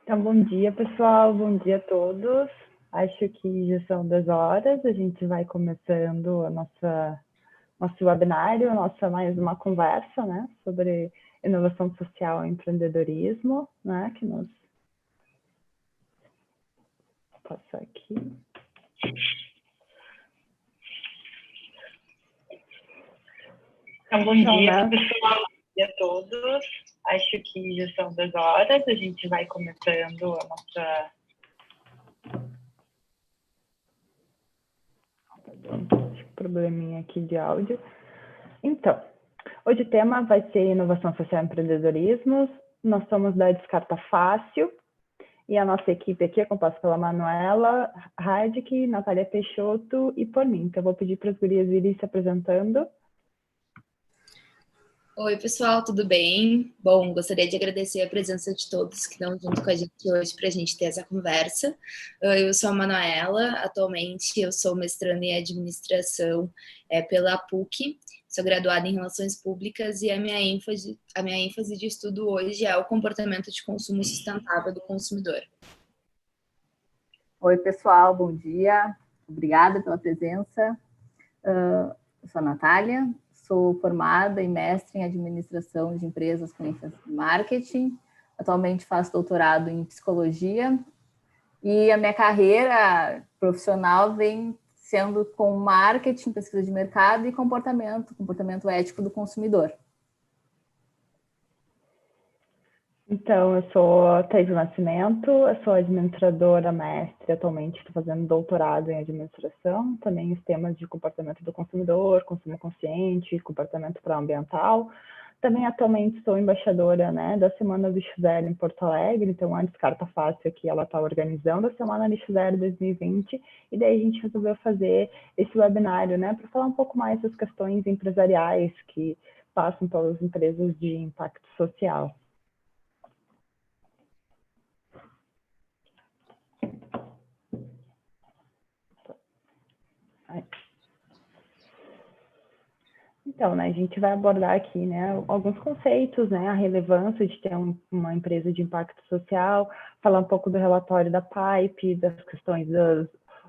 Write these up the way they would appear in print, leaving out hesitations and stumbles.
Então, bom dia, pessoal. Bom dia a todos. Acho que já são 2 horas. A gente vai começando o nosso webinário, mais uma conversa, né, sobre inovação social e empreendedorismo, né, que nos... Vou passar aqui. Então, bom dia, pessoal. Bom dia a todos. Acho que já são 2 horas. A gente vai começando a nossa... Probleminha aqui de áudio. Então, hoje o tema vai ser inovação social e empreendedorismo. Nós somos da Descarta Fácil e a nossa equipe aqui é composta pela Manuela Radic, Natália Peixoto e por mim. Então, eu vou pedir para as gurias irem se apresentando. Oi, pessoal, tudo bem? Bom, gostaria de agradecer a presença de todos que estão junto com a gente hoje para a gente ter essa conversa. Eu sou a Manuela, atualmente eu sou mestranda em administração pela PUC, sou graduada em Relações Públicas e a minha ênfase de estudo hoje é o comportamento de consumo sustentável do consumidor. Oi, pessoal, bom dia. Obrigada pela presença. Eu sou a Natália, sou formada e mestre em administração de empresas com ênfase em marketing. Atualmente faço doutorado em psicologia e a minha carreira profissional vem sendo com marketing, pesquisa de mercado e comportamento ético do consumidor. Então, eu sou Thaís Nascimento, eu sou administradora mestre, atualmente estou fazendo doutorado em administração, também os temas de comportamento do consumidor, consumo consciente, comportamento pró-ambiental. Também atualmente sou embaixadora, né, da Semana Lixo Zero em Porto Alegre, então a Descarta Fácil aqui, ela está organizando a Semana Lixo Zero 2020, e daí a gente resolveu fazer esse webinário, né, para falar um pouco mais das questões empresariais que passam pelas empresas de impacto social. Então, né, a gente vai abordar aqui, né, alguns conceitos, né, a relevância de ter uma empresa de impacto social, falar um pouco do relatório da PAIP, das questões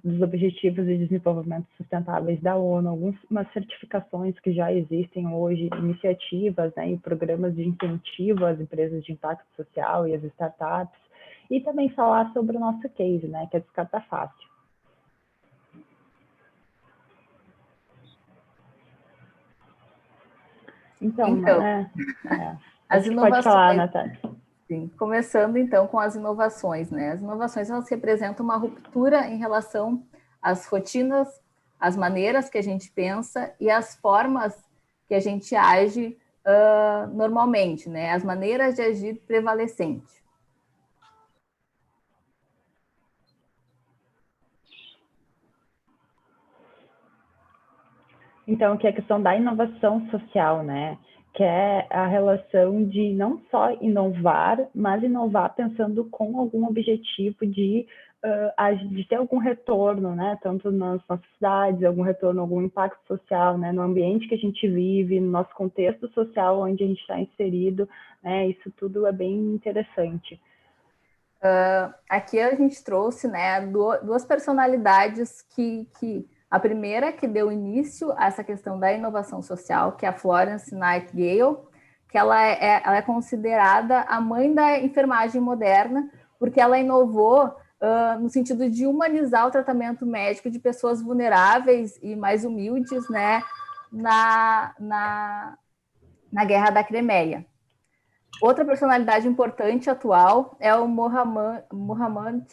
dos Objetivos de Desenvolvimento Sustentáveis da ONU, algumas certificações que já existem hoje, iniciativas, né, e programas de incentivo às empresas de impacto social e às startups, e também falar sobre o nosso case, né, que é Descarta Fácil. Então, as inovações, pode falar, Natália. Sim, começando então com as inovações, né? As inovações, elas representam uma ruptura em relação às rotinas, às maneiras que a gente pensa e às formas que a gente age normalmente, né? As maneiras de agir prevalecentes. Então, que é a questão da inovação social, né? Que é a relação de não só inovar, mas inovar pensando com algum objetivo de ter algum retorno, né? Tanto nas nossas cidades, algum retorno, algum impacto social, né? No ambiente que a gente vive, no nosso contexto social onde a gente está inserido, né? Isso tudo é bem interessante. Aqui a gente trouxe, né, duas personalidades que a primeira que deu início a essa questão da inovação social, que é a Florence Nightingale, que ela é considerada a mãe da enfermagem moderna, porque ela inovou no sentido de humanizar o tratamento médico de pessoas vulneráveis e mais humildes, né, na Guerra da Crimeia. Outra personalidade importante atual é o Muhammad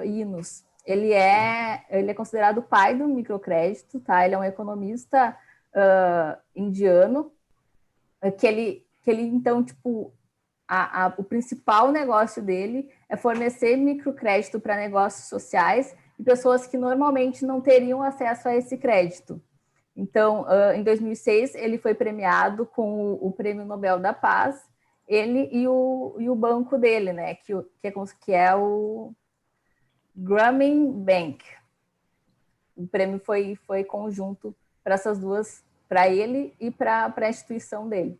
Yunus. Ele é considerado o pai do microcrédito, tá? Ele é um economista indiano, que ele então, tipo, o principal negócio dele é fornecer microcrédito para negócios sociais e pessoas que normalmente não teriam acesso a esse crédito. Então, em 2006, ele foi premiado com o Prêmio Nobel da Paz, ele e o banco dele, né, que é o Grameen Bank. O prêmio foi conjunto para essas duas, para ele e para a instituição dele.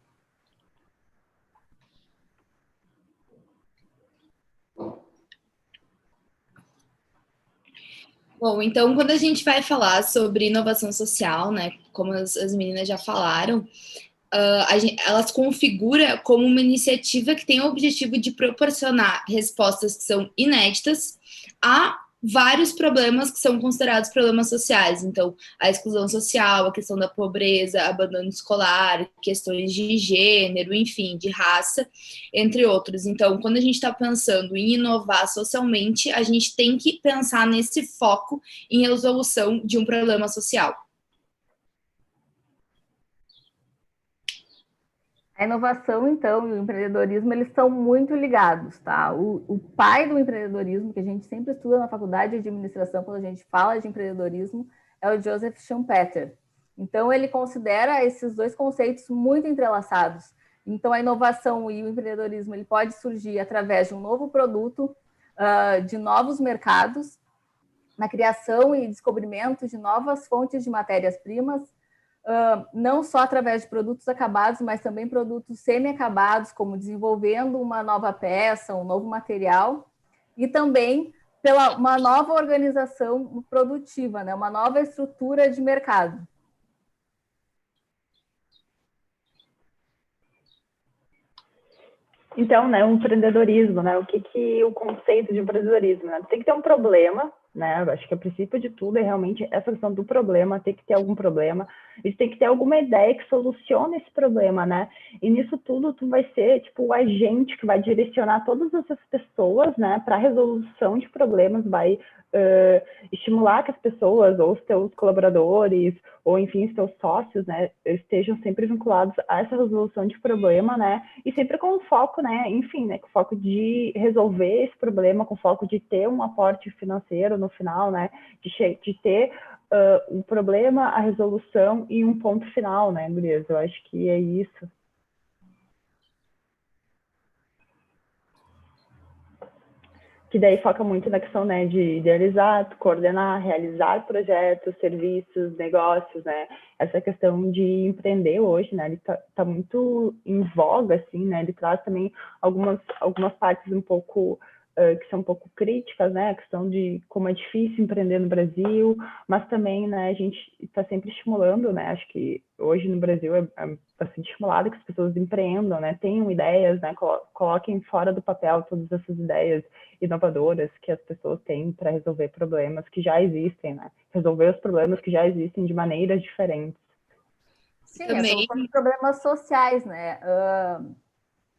Bom, então, quando a gente vai falar sobre inovação social, né, como as meninas já falaram, elas configuram como uma iniciativa que tem o objetivo de proporcionar respostas que são inéditas a vários problemas que são considerados problemas sociais. Então, a exclusão social, a questão da pobreza, abandono escolar, questões de gênero, enfim, de raça, entre outros. Então, quando a gente está pensando em inovar socialmente, a gente tem que pensar nesse foco em resolução de um problema social. A inovação, então, e o empreendedorismo, eles estão muito ligados, tá? O pai do empreendedorismo, que a gente sempre estuda na faculdade de administração, quando a gente fala de empreendedorismo, é o Joseph Schumpeter. Então, ele considera esses dois conceitos muito entrelaçados. Então, a inovação e o empreendedorismo, ele pode surgir através de um novo produto, de novos mercados, na criação e descobrimento de novas fontes de matérias-primas, não só através de produtos acabados, mas também produtos semi-acabados, como desenvolvendo uma nova peça, um novo material, e também pela uma nova organização produtiva, né? Uma nova estrutura de mercado. Então, né, o empreendedorismo, né, o conceito de empreendedorismo, né? Tem que ter um problema, né? Eu acho que o princípio de tudo é realmente essa questão do problema, tem que ter algum problema, e tem que ter alguma ideia que solucione esse problema, né? E nisso tudo tu vai ser tipo o agente que vai direcionar todas essas pessoas, né, para a resolução de problemas, vai estimular que as pessoas ou os teus colaboradores ou enfim os teus sócios, né, estejam sempre vinculados a essa resolução de problema, né? E sempre com o foco, né, enfim, né, com o foco de resolver esse problema, com o foco de ter um aporte financeiro no final, né, de ter um problema, a resolução e um ponto final, né, Gurias? Eu acho que é isso. Que daí foca muito na questão, né, de idealizar, coordenar, realizar projetos, serviços, negócios, né? Essa questão de empreender hoje, né? Ele tá muito em voga, assim, né? Ele traz também algumas partes um pouco que são um pouco críticas, né? A questão de como é difícil empreender no Brasil, mas também, né? A gente está sempre estimulando, né? Acho que hoje no Brasil é bastante estimulado que as pessoas empreendam, né? Tenham ideias, né? Coloquem fora do papel todas essas ideias inovadoras que as pessoas têm para resolver problemas que já existem, né? Resolver os problemas que já existem de maneiras diferentes. Sim, a solução de problemas sociais, né?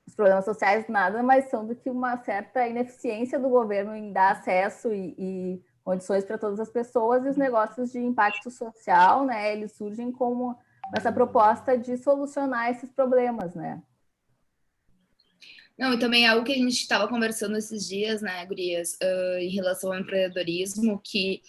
Os problemas sociais nada mais são do que uma certa ineficiência do governo em dar acesso e condições para todas as pessoas, e os negócios de impacto social, né? Eles surgem como essa proposta de solucionar esses problemas, né? Não, e também é algo que a gente estava conversando esses dias, né, Gurias, em relação ao empreendedorismo, que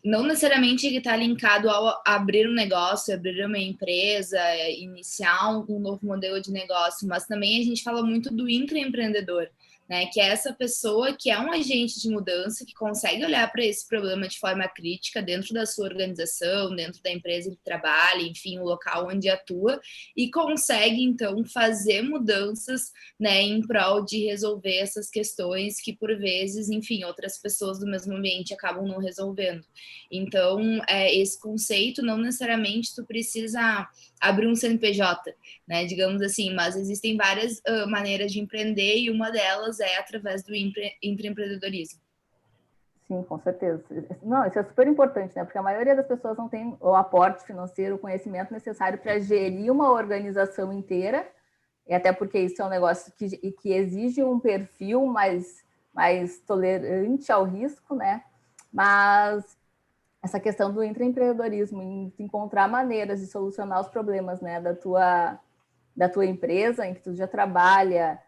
não necessariamente ele está linkado ao abrir um negócio, abrir uma empresa, iniciar um novo modelo de negócio, mas também a gente fala muito do intraempreendedor, né? Que é essa pessoa que é um agente de mudança, que consegue olhar para esse problema de forma crítica dentro da sua organização, dentro da empresa que trabalha, enfim, o local onde atua, e consegue, então, fazer mudanças, né, em prol de resolver essas questões que, por vezes, enfim, outras pessoas do mesmo ambiente acabam não resolvendo. Então, esse conceito não necessariamente tu precisa abrir um CNPJ, né, digamos assim, mas existem várias maneiras de empreender e uma delas é através do intraempreendedorismo. Sim, com certeza. Não, isso é super importante, né? Porque a maioria das pessoas não tem o aporte financeiro, o conhecimento necessário para gerir uma organização inteira, e até porque isso é um negócio que exige um perfil mais tolerante ao risco, né? Mas essa questão do intraempreendedorismo, em encontrar maneiras de solucionar os problemas, né, da tua empresa em que tu já trabalha,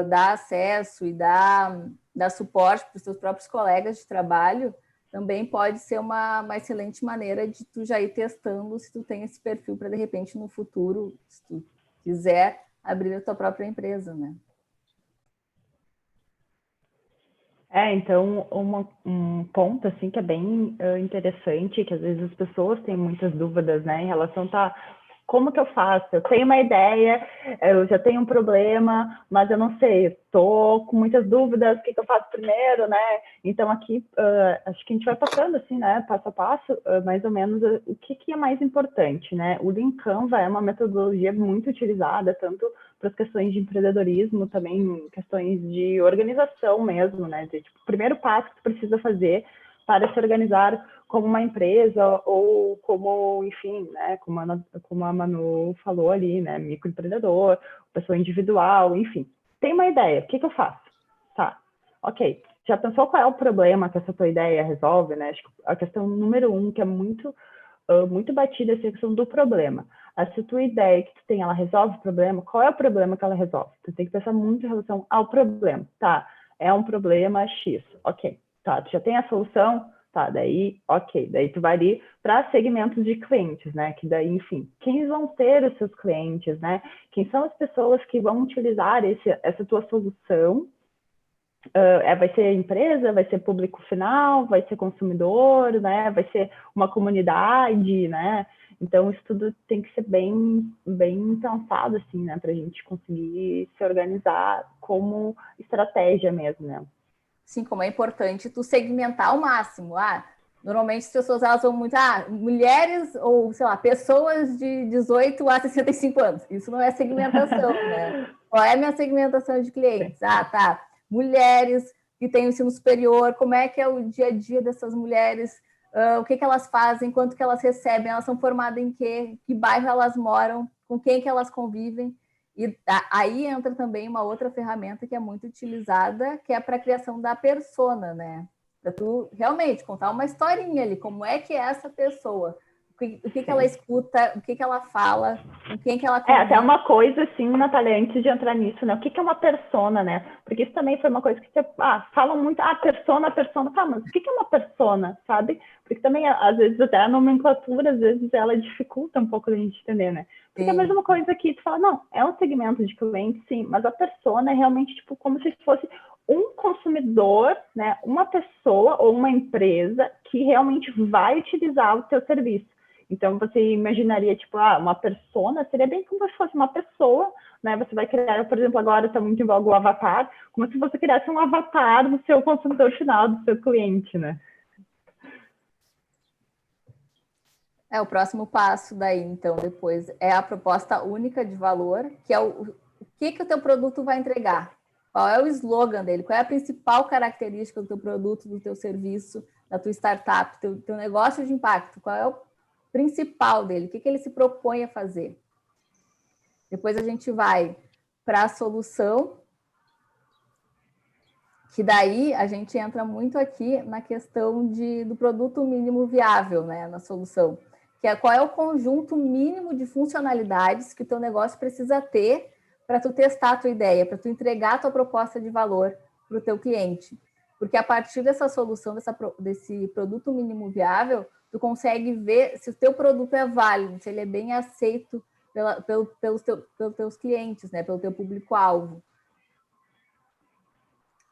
dar acesso e dar suporte para os teus próprios colegas de trabalho, também pode ser uma excelente maneira de tu já ir testando se tu tem esse perfil para, de repente, no futuro, se tu quiser abrir a tua própria empresa, né? Então, um ponto, assim, que é bem interessante, que às vezes as pessoas têm muitas dúvidas, né, em relação a como que eu faço? Eu tenho uma ideia, eu já tenho um problema, mas eu não sei, estou com muitas dúvidas, o que eu faço primeiro, né? Então, aqui, acho que a gente vai passando, assim, né, passo a passo, mais ou menos, o que é mais importante, né? O Lean Canva é uma metodologia muito utilizada, tanto para as questões de empreendedorismo, também questões de organização mesmo, né? De, tipo, o primeiro passo que tu precisa fazer para se organizar como uma empresa ou como, enfim, né, como a Manu falou ali, né, microempreendedor, pessoa individual, enfim. Tem uma ideia, o que eu faço? Tá, ok. Já pensou qual é o problema que essa tua ideia resolve, né? Acho que a questão número 1, que é muito batida, é a questão do problema. Se a tua ideia que tu tem, ela resolve o problema, qual é o problema que ela resolve? Tu tem que pensar muito em relação ao problema. Tá, é um problema X, ok. Tá, tu já tem a solução? Tá, daí, ok. Daí tu vai ali para segmentos de clientes, né? Que daí, enfim, quem vão ser os seus clientes, né? Quem são as pessoas que vão utilizar essa tua solução? Vai ser empresa, vai ser público final, vai ser consumidor, né? Vai ser uma comunidade, né? Então, isso tudo tem que ser bem pensado, assim, né? Para a gente conseguir se organizar como estratégia mesmo, né? Sim, como é importante tu segmentar ao máximo. Normalmente as pessoas elas vão muito, mulheres ou, sei lá, pessoas de 18 a 65 anos. Isso não é segmentação, né? Qual é a minha segmentação de clientes? Tá. Mulheres que têm ensino superior, como é que é o dia a dia dessas mulheres? O que elas fazem? Quanto que elas recebem? Elas são formadas em quê? Que bairro elas moram? Com quem que elas convivem? E aí entra também uma outra ferramenta que é muito utilizada, que é para a criação da persona, né? Para tu realmente contar uma historinha ali, como é que é essa pessoa, o que ela escuta, o que ela fala, com quem que ela convive. Até uma coisa assim, Natália, antes de entrar nisso, né? O que é uma persona, né? Porque isso também foi uma coisa que você falam muito, persona, tá, mas o que é uma persona, sabe? Porque também, às vezes, até a nomenclatura, às vezes, ela dificulta um pouco a gente entender, né? Porque é a mesma coisa que tu fala, não, é um segmento de cliente, sim, mas a persona é realmente, tipo, como se fosse um consumidor, né? Uma pessoa ou uma empresa que realmente vai utilizar o teu serviço. Então, você imaginaria, tipo, uma persona seria bem como se fosse uma pessoa, né? Você vai criar, por exemplo, agora está muito em voga o avatar, como se você criasse um avatar do seu consumidor final, do seu cliente, né? O próximo passo daí, então, depois, é a proposta única de valor, que é o que o teu produto vai entregar. Qual é o slogan dele? Qual é a principal característica do teu produto, do teu serviço, da tua startup, teu negócio de impacto? Qual é o principal dele? O que ele se propõe a fazer? Depois a gente vai para a solução, que daí a gente entra muito aqui na questão do produto mínimo viável, né, na solução. Que é qual é o conjunto mínimo de funcionalidades que o teu negócio precisa ter para tu testar a tua ideia, para tu entregar a tua proposta de valor para o teu cliente. Porque a partir dessa solução, desse produto mínimo viável, tu consegue ver se o teu produto é válido, se ele é bem aceito pelos teus clientes, né, pelo teu público-alvo.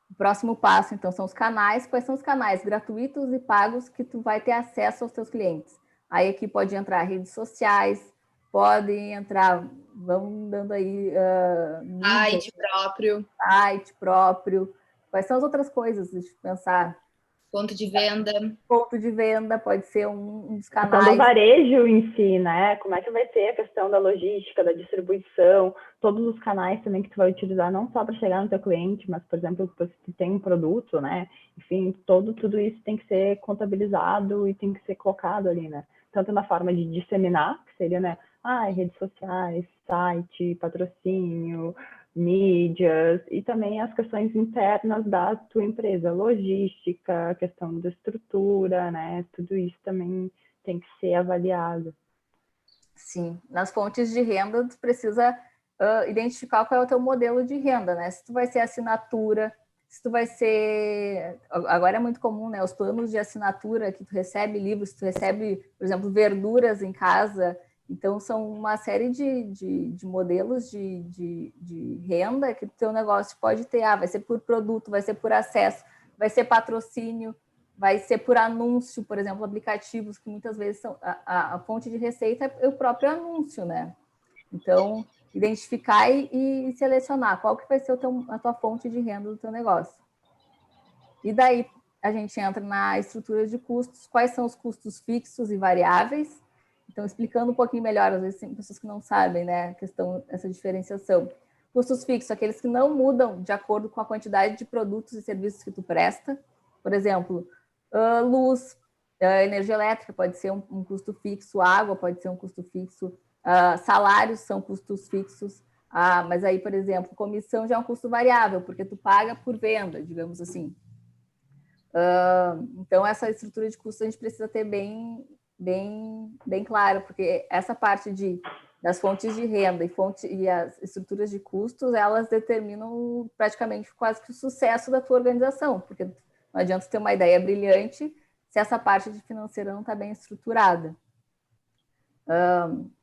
O próximo passo, então, são os canais. Quais são os canais gratuitos e pagos que tu vai ter acesso aos teus clientes? Aí aqui pode entrar redes sociais, podem entrar, vamos dando aí... Site próprio. Site próprio. Quais são as outras coisas? Deixa eu pensar. Ponto de venda. Ponto de venda pode ser um dos canais. A questão do varejo em si, né? Como é que vai ser a questão da logística, da distribuição, todos os canais também que tu vai utilizar, não só para chegar no teu cliente, mas, por exemplo, se tu tem um produto, né? Enfim, tudo isso tem que ser contabilizado e tem que ser colocado ali, né? Tanto na forma de disseminar, que seria, né? Redes sociais, site, patrocínio, mídias, e também as questões internas da tua empresa, logística, questão da estrutura, né? Tudo isso também tem que ser avaliado. Sim, nas fontes de renda, tu precisa identificar qual é o teu modelo de renda, né? Se tu vai ser assinatura, se tu vai ser... Agora é muito comum, né? Os planos de assinatura que tu recebe livros, tu recebe, por exemplo, verduras em casa. Então, são uma série de modelos de renda que o teu negócio pode ter. Vai ser por produto, vai ser por acesso, vai ser patrocínio, vai ser por anúncio, por exemplo, aplicativos que muitas vezes são a fonte de receita é o próprio anúncio, né? Então, identificar e selecionar qual que vai ser a tua fonte de renda do teu negócio. E daí a gente entra na estrutura de custos, quais são os custos fixos e variáveis. Então, explicando um pouquinho melhor, às vezes tem pessoas que não sabem, né, essa diferenciação. Custos fixos, aqueles que não mudam de acordo com a quantidade de produtos e serviços que tu presta. Por exemplo, luz, energia elétrica pode ser um custo fixo, água pode ser um custo fixo, salários são custos fixos, mas aí, por exemplo, comissão já é um custo variável, porque tu paga por venda, digamos assim. Então, essa estrutura de custos a gente precisa ter bem clara, porque essa parte das fontes de renda e as estruturas de custos, elas determinam praticamente quase que o sucesso da tua organização, porque não adianta ter uma ideia brilhante se essa parte de financeira não está bem estruturada.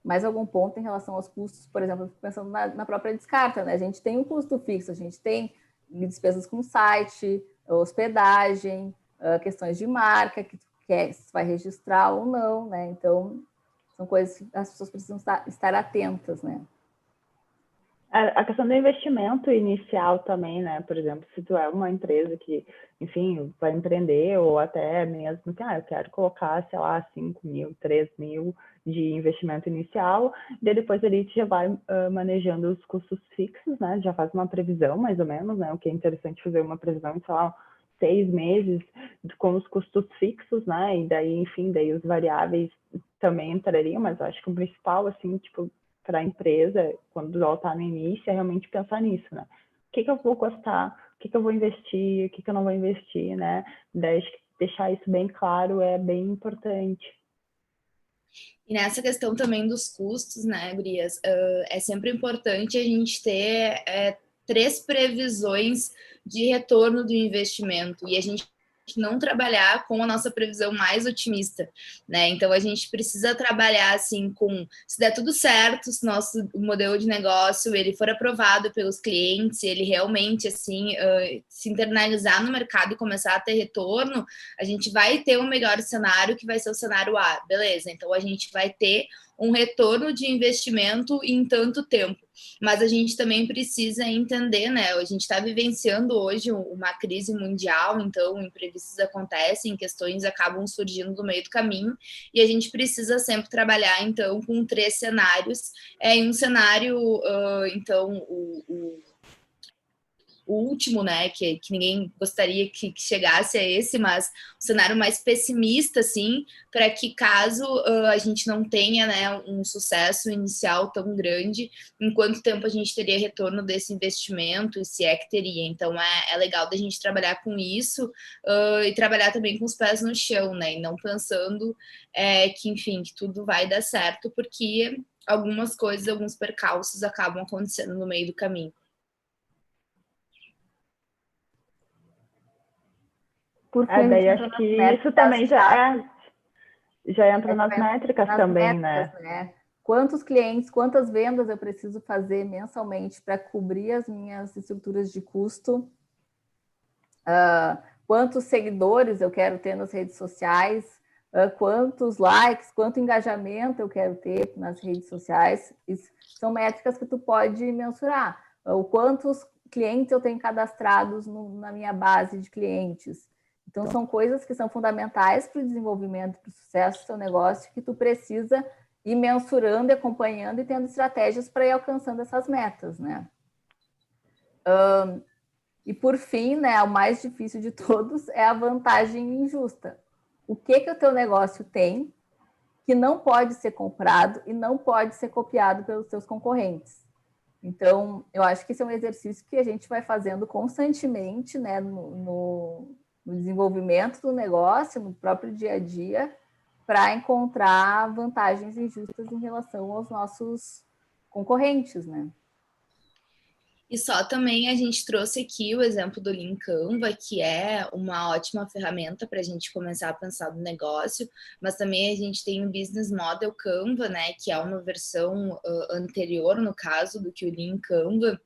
Mais algum ponto em relação aos custos? Por exemplo, eu fico pensando na própria Descarta, né? A gente tem um custo fixo, a gente tem despesas com site, hospedagem, questões de marca, que tu quer, se vai registrar ou não, né? Então, são coisas que as pessoas precisam estar atentas, né? A questão do investimento inicial também, né? Por exemplo, se tu é uma empresa que, enfim, vai empreender ou até mesmo que, eu quero colocar, sei lá, 5 mil, 3 mil de investimento inicial, e depois ali tu já vai manejando os custos fixos, né? Já faz uma previsão, mais ou menos, né? O que é interessante fazer uma previsão de, sei lá, 6 meses com os custos fixos, né? E daí, enfim, daí os variáveis também entrariam, mas eu acho que o principal, assim, tipo, para a empresa, quando ela está no início, é realmente pensar nisso, né? O que eu vou gostar, o que eu vou investir, o que eu não vou investir, né? Daí, acho que deixar isso bem claro é bem importante. E nessa questão também dos custos, né, gurias, é sempre importante a gente ter 3 previsões de retorno do investimento, e a gente não trabalhar com a nossa previsão mais otimista, né? Então a gente precisa trabalhar assim com, se der tudo certo, se nosso modelo de negócio ele for aprovado pelos clientes, ele realmente assim se internalizar no mercado e começar a ter retorno, a gente vai ter um melhor cenário que vai ser o cenário A, beleza? Então a gente vai ter um retorno de investimento em tanto tempo. Mas a gente também precisa entender, né? A gente está vivenciando hoje uma crise mundial, então imprevistos acontecem, questões acabam surgindo no meio do caminho, e a gente precisa sempre trabalhar, então, com 3 cenários. Em um cenário, então, o último, né, que ninguém gostaria que chegasse a esse, mas um cenário mais pessimista, assim, para que caso a gente não tenha, né, um sucesso inicial tão grande, em quanto tempo a gente teria retorno desse investimento, e se é que teria. Então, é legal da gente trabalhar com isso e trabalhar também com os pés no chão, né, e não pensando que, enfim, que tudo vai dar certo, porque algumas coisas, alguns percalços acabam acontecendo no meio do caminho. Daí acho que isso também já entra nas métricas também, né? Quantos clientes, quantas vendas eu preciso fazer mensalmente para cobrir as minhas estruturas de custo? Quantos seguidores eu quero ter nas redes sociais? Quantos likes, quanto engajamento eu quero ter nas redes sociais? Isso são métricas que tu pode mensurar. Quantos clientes eu tenho cadastrados na minha base de clientes? Então, são coisas que são fundamentais para o desenvolvimento, para o sucesso do seu negócio, que tu precisa ir mensurando, acompanhando e tendo estratégias para ir alcançando essas metas, né? E, por fim, né, o mais difícil de todos é a vantagem injusta. O que o teu negócio tem que não pode ser comprado e não pode ser copiado pelos seus concorrentes? Então, eu acho que esse é um exercício que a gente vai fazendo constantemente, né, no desenvolvimento do negócio, no próprio dia a dia, para encontrar vantagens injustas em relação aos nossos concorrentes, né? E só também a gente trouxe aqui o exemplo do Lean Canva, que é uma ótima ferramenta para a gente começar a pensar no negócio, mas também a gente tem o Business Model Canva, né, que é uma versão anterior, no caso, do que o Lean Canva,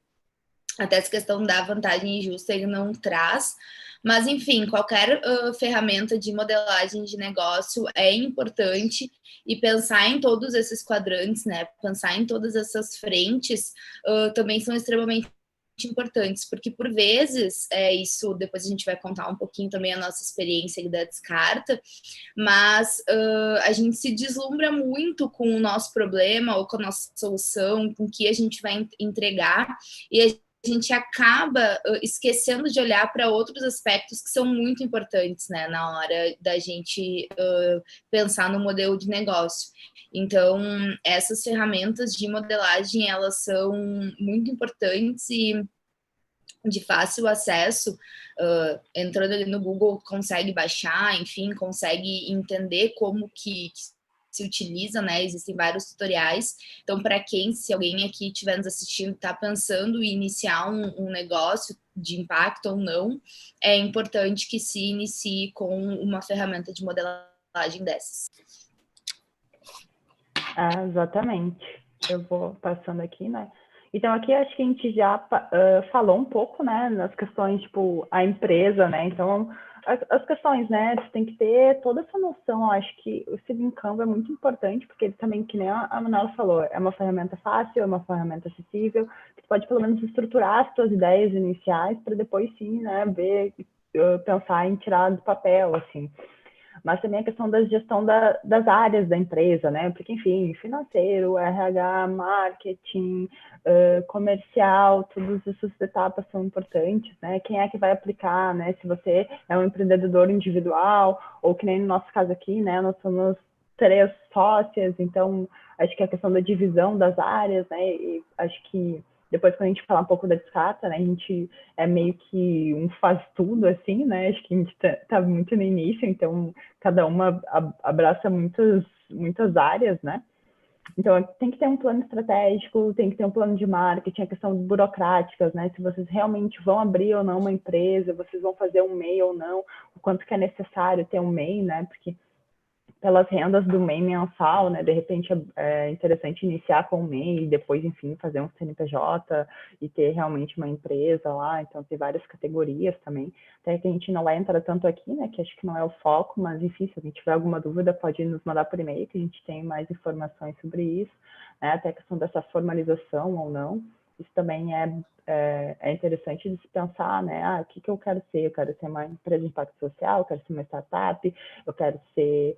até essa questão da vantagem injusta ele não traz, mas enfim, qualquer ferramenta de modelagem de negócio é importante, e pensar em todos esses quadrantes, né? Pensar em todas essas frentes também são extremamente importantes, porque por vezes, isso depois a gente vai contar um pouquinho também a nossa experiência da Descarta, mas a gente se deslumbra muito com o nosso problema ou com a nossa solução, com o que a gente vai entregar, e a gente acaba esquecendo de olhar para outros aspectos que são muito importantes, né, na hora da gente pensar no modelo de negócio. Então, essas ferramentas de modelagem, elas são muito importantes e de fácil acesso, entrando ali no Google, consegue baixar, enfim, consegue entender como que se utiliza, né? Existem vários tutoriais. Então, para quem, se alguém aqui estiver nos assistindo, está pensando em iniciar um negócio de impacto ou não, é importante que se inicie com uma ferramenta de modelagem dessas. Exatamente. Eu vou passando aqui, né? Então, aqui acho que a gente já falou um pouco, né, nas questões, tipo, a empresa, né? Então, as questões, né, você tem que ter toda essa noção. Eu acho que o Civil Canva é muito importante, porque ele também, que nem a Manuela falou, é uma ferramenta fácil, é uma ferramenta acessível, que pode, pelo menos, estruturar as suas ideias iniciais para depois, sim, né, ver, pensar em tirar do papel, assim. Mas também a questão da gestão das áreas da empresa, né? Porque, enfim, financeiro, RH, marketing, comercial, todas essas etapas são importantes, né? Quem é que vai aplicar, né? Se você é um empreendedor individual, ou que nem no nosso caso aqui, né? Nós somos 3 sócias, então acho que a questão da divisão das áreas, né? E acho que depois, quando a gente falar um pouco da Descarta, né, a gente é meio que um faz tudo, assim, né? Acho que a gente tá muito no início, então cada uma abraça muitas áreas, né? Então, tem que ter um plano estratégico, tem que ter um plano de marketing, a questão burocráticas, né? Se vocês realmente vão abrir ou não uma empresa, vocês vão fazer um MEI ou não, o quanto que é necessário ter um MEI, né? Porque pelas rendas do MEI mensal, né? De repente é interessante iniciar com o MEI e depois, enfim, fazer um CNPJ e ter realmente uma empresa lá. Então, tem várias categorias também. Até que a gente não vai entrar tanto aqui, né? Que acho que não é o foco, mas, enfim, se a gente tiver alguma dúvida, pode nos mandar por e-mail, que a gente tem mais informações sobre isso, né? Até a questão dessa formalização ou não. Isso também é interessante de se pensar, né? O que eu quero ser? Eu quero ser uma empresa de impacto social, eu quero ser uma startup, eu quero ser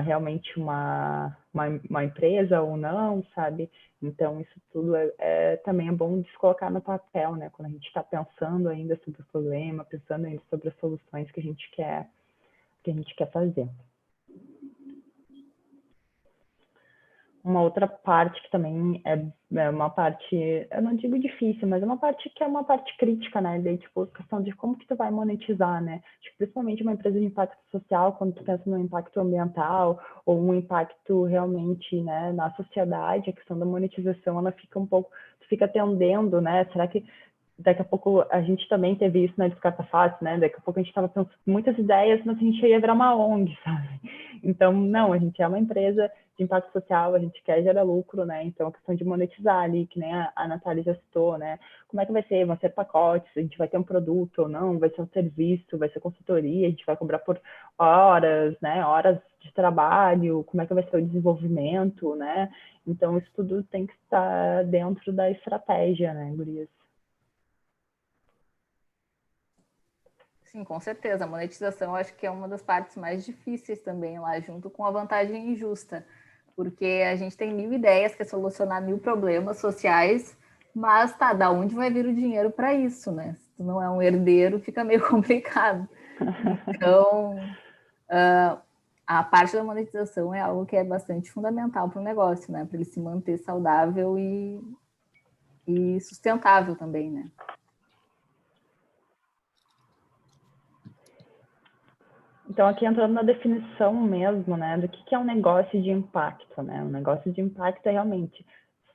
realmente uma empresa ou não, sabe? Então, isso tudo também é bom de se colocar no papel, né? Quando a gente está pensando ainda sobre o problema, pensando ainda sobre as soluções que a gente quer fazer. Uma outra parte que também é uma parte, eu não digo difícil, mas é uma parte que é uma parte crítica, né? Daí, tipo, a questão de como que tu vai monetizar, né? Acho que principalmente uma empresa de impacto social, quando tu pensa no impacto ambiental ou um impacto realmente, né, na sociedade, a questão da monetização, ela fica um pouco, tu fica tendendo, né? Será que daqui a pouco a gente também teve isso na Descarta Fácil, né? Daqui a pouco a gente estava pensando muitas ideias, mas a gente ia virar uma ONG, sabe? Então, não, a gente é uma empresa de impacto social, a gente quer gerar lucro, né? Então, a questão de monetizar ali, que nem a Natália já citou, né? Como é que vai ser? Vão ser pacotes? A gente vai ter um produto ou não? Vai ser um serviço? Vai ser consultoria? A gente vai cobrar por horas, né? Horas de trabalho? Como é que vai ser o desenvolvimento, né? Então, isso tudo tem que estar dentro da estratégia, né, gurias? Sim, com certeza. A monetização eu acho que é uma das partes mais difíceis também lá, junto com a vantagem injusta, porque a gente tem 1000 ideias, quer solucionar 1000 problemas sociais, mas tá, da onde vai vir o dinheiro para isso, né? Se tu não é um herdeiro, fica meio complicado. Então, a parte da monetização é algo que é bastante fundamental para o negócio, né? Para ele se manter saudável e sustentável também, né? Então, aqui entrando na definição mesmo, né, do que é um negócio de impacto, né? Um negócio de impacto é realmente,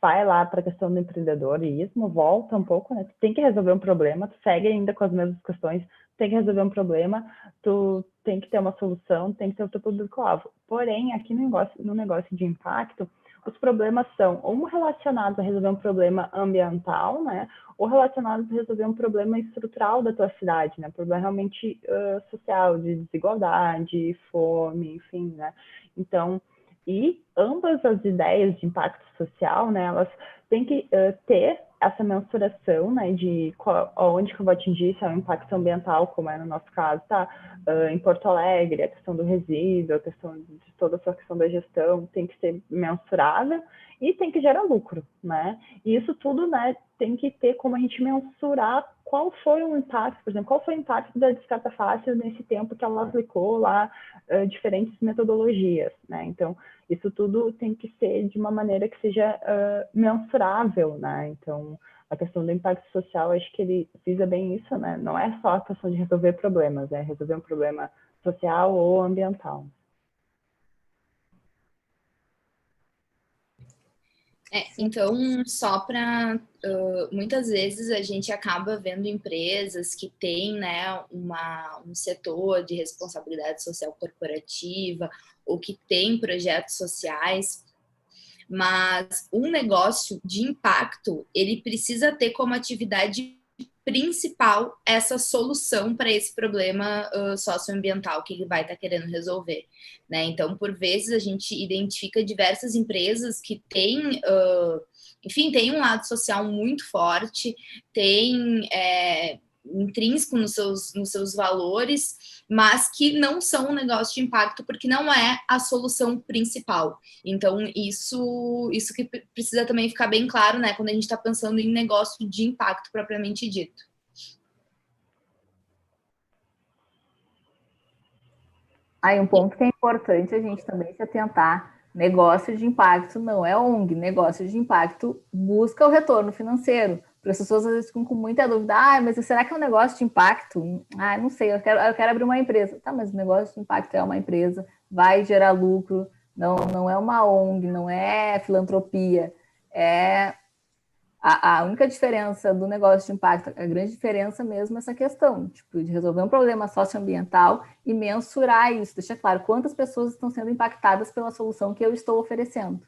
vai lá para a questão do empreendedorismo, volta um pouco, né? Tu tem que resolver um problema, tu segue ainda com as mesmas questões, tem que resolver um problema, tu tem que ter uma solução, tem que ter o teu público-alvo. Porém, aqui no negócio de impacto, os problemas são ou relacionados a resolver um problema ambiental, né, ou relacionados a resolver um problema estrutural da tua cidade, né, problema realmente social, de desigualdade, fome, enfim, né. Então, e ambas as ideias de impacto social, né, elas têm que ter essa mensuração, né, de onde que eu vou atingir, se é um impacto ambiental, como é no nosso caso, tá? Em Porto Alegre, a questão do resíduo, a questão de toda essa questão da gestão tem que ser mensurável e tem que gerar lucro, né? E isso tudo, né, tem que ter como a gente mensurar qual foi o impacto, por exemplo, qual foi o impacto da descarta fácil nesse tempo que ela aplicou lá diferentes metodologias, né? Então, isso tudo tem que ser de uma maneira que seja mensurável, né? Então, a questão do impacto social, acho que ele visa bem isso, né? Não é só a questão de resolver problemas, é resolver um problema social ou ambiental. Então, só para... muitas vezes a gente acaba vendo empresas que têm, né, um setor de responsabilidade social corporativa ou que têm projetos sociais, mas um negócio de impacto, ele precisa ter como atividade principal essa solução para esse problema socioambiental que ele vai estar querendo resolver, né? Então, por vezes, a gente identifica diversas empresas que têm, enfim, tem um lado social muito forte, tem intrínseco nos seus valores, mas que não são um negócio de impacto porque não é a solução principal. Então, isso que precisa também ficar bem claro, né, quando a gente está pensando em negócio de impacto propriamente dito. Aí um ponto que é importante a gente também se atentar: negócio de impacto não é ONG, negócio de impacto busca o retorno financeiro. Para as pessoas às vezes ficam com muita dúvida: mas será que é um negócio de impacto? Não sei, eu quero abrir uma empresa. Tá, mas o negócio de impacto é uma empresa, vai gerar lucro, não é uma ONG, não é filantropia, é a única diferença do negócio de impacto, a grande diferença mesmo é essa questão, tipo, de resolver um problema socioambiental e mensurar isso, deixar claro quantas pessoas estão sendo impactadas pela solução que eu estou oferecendo.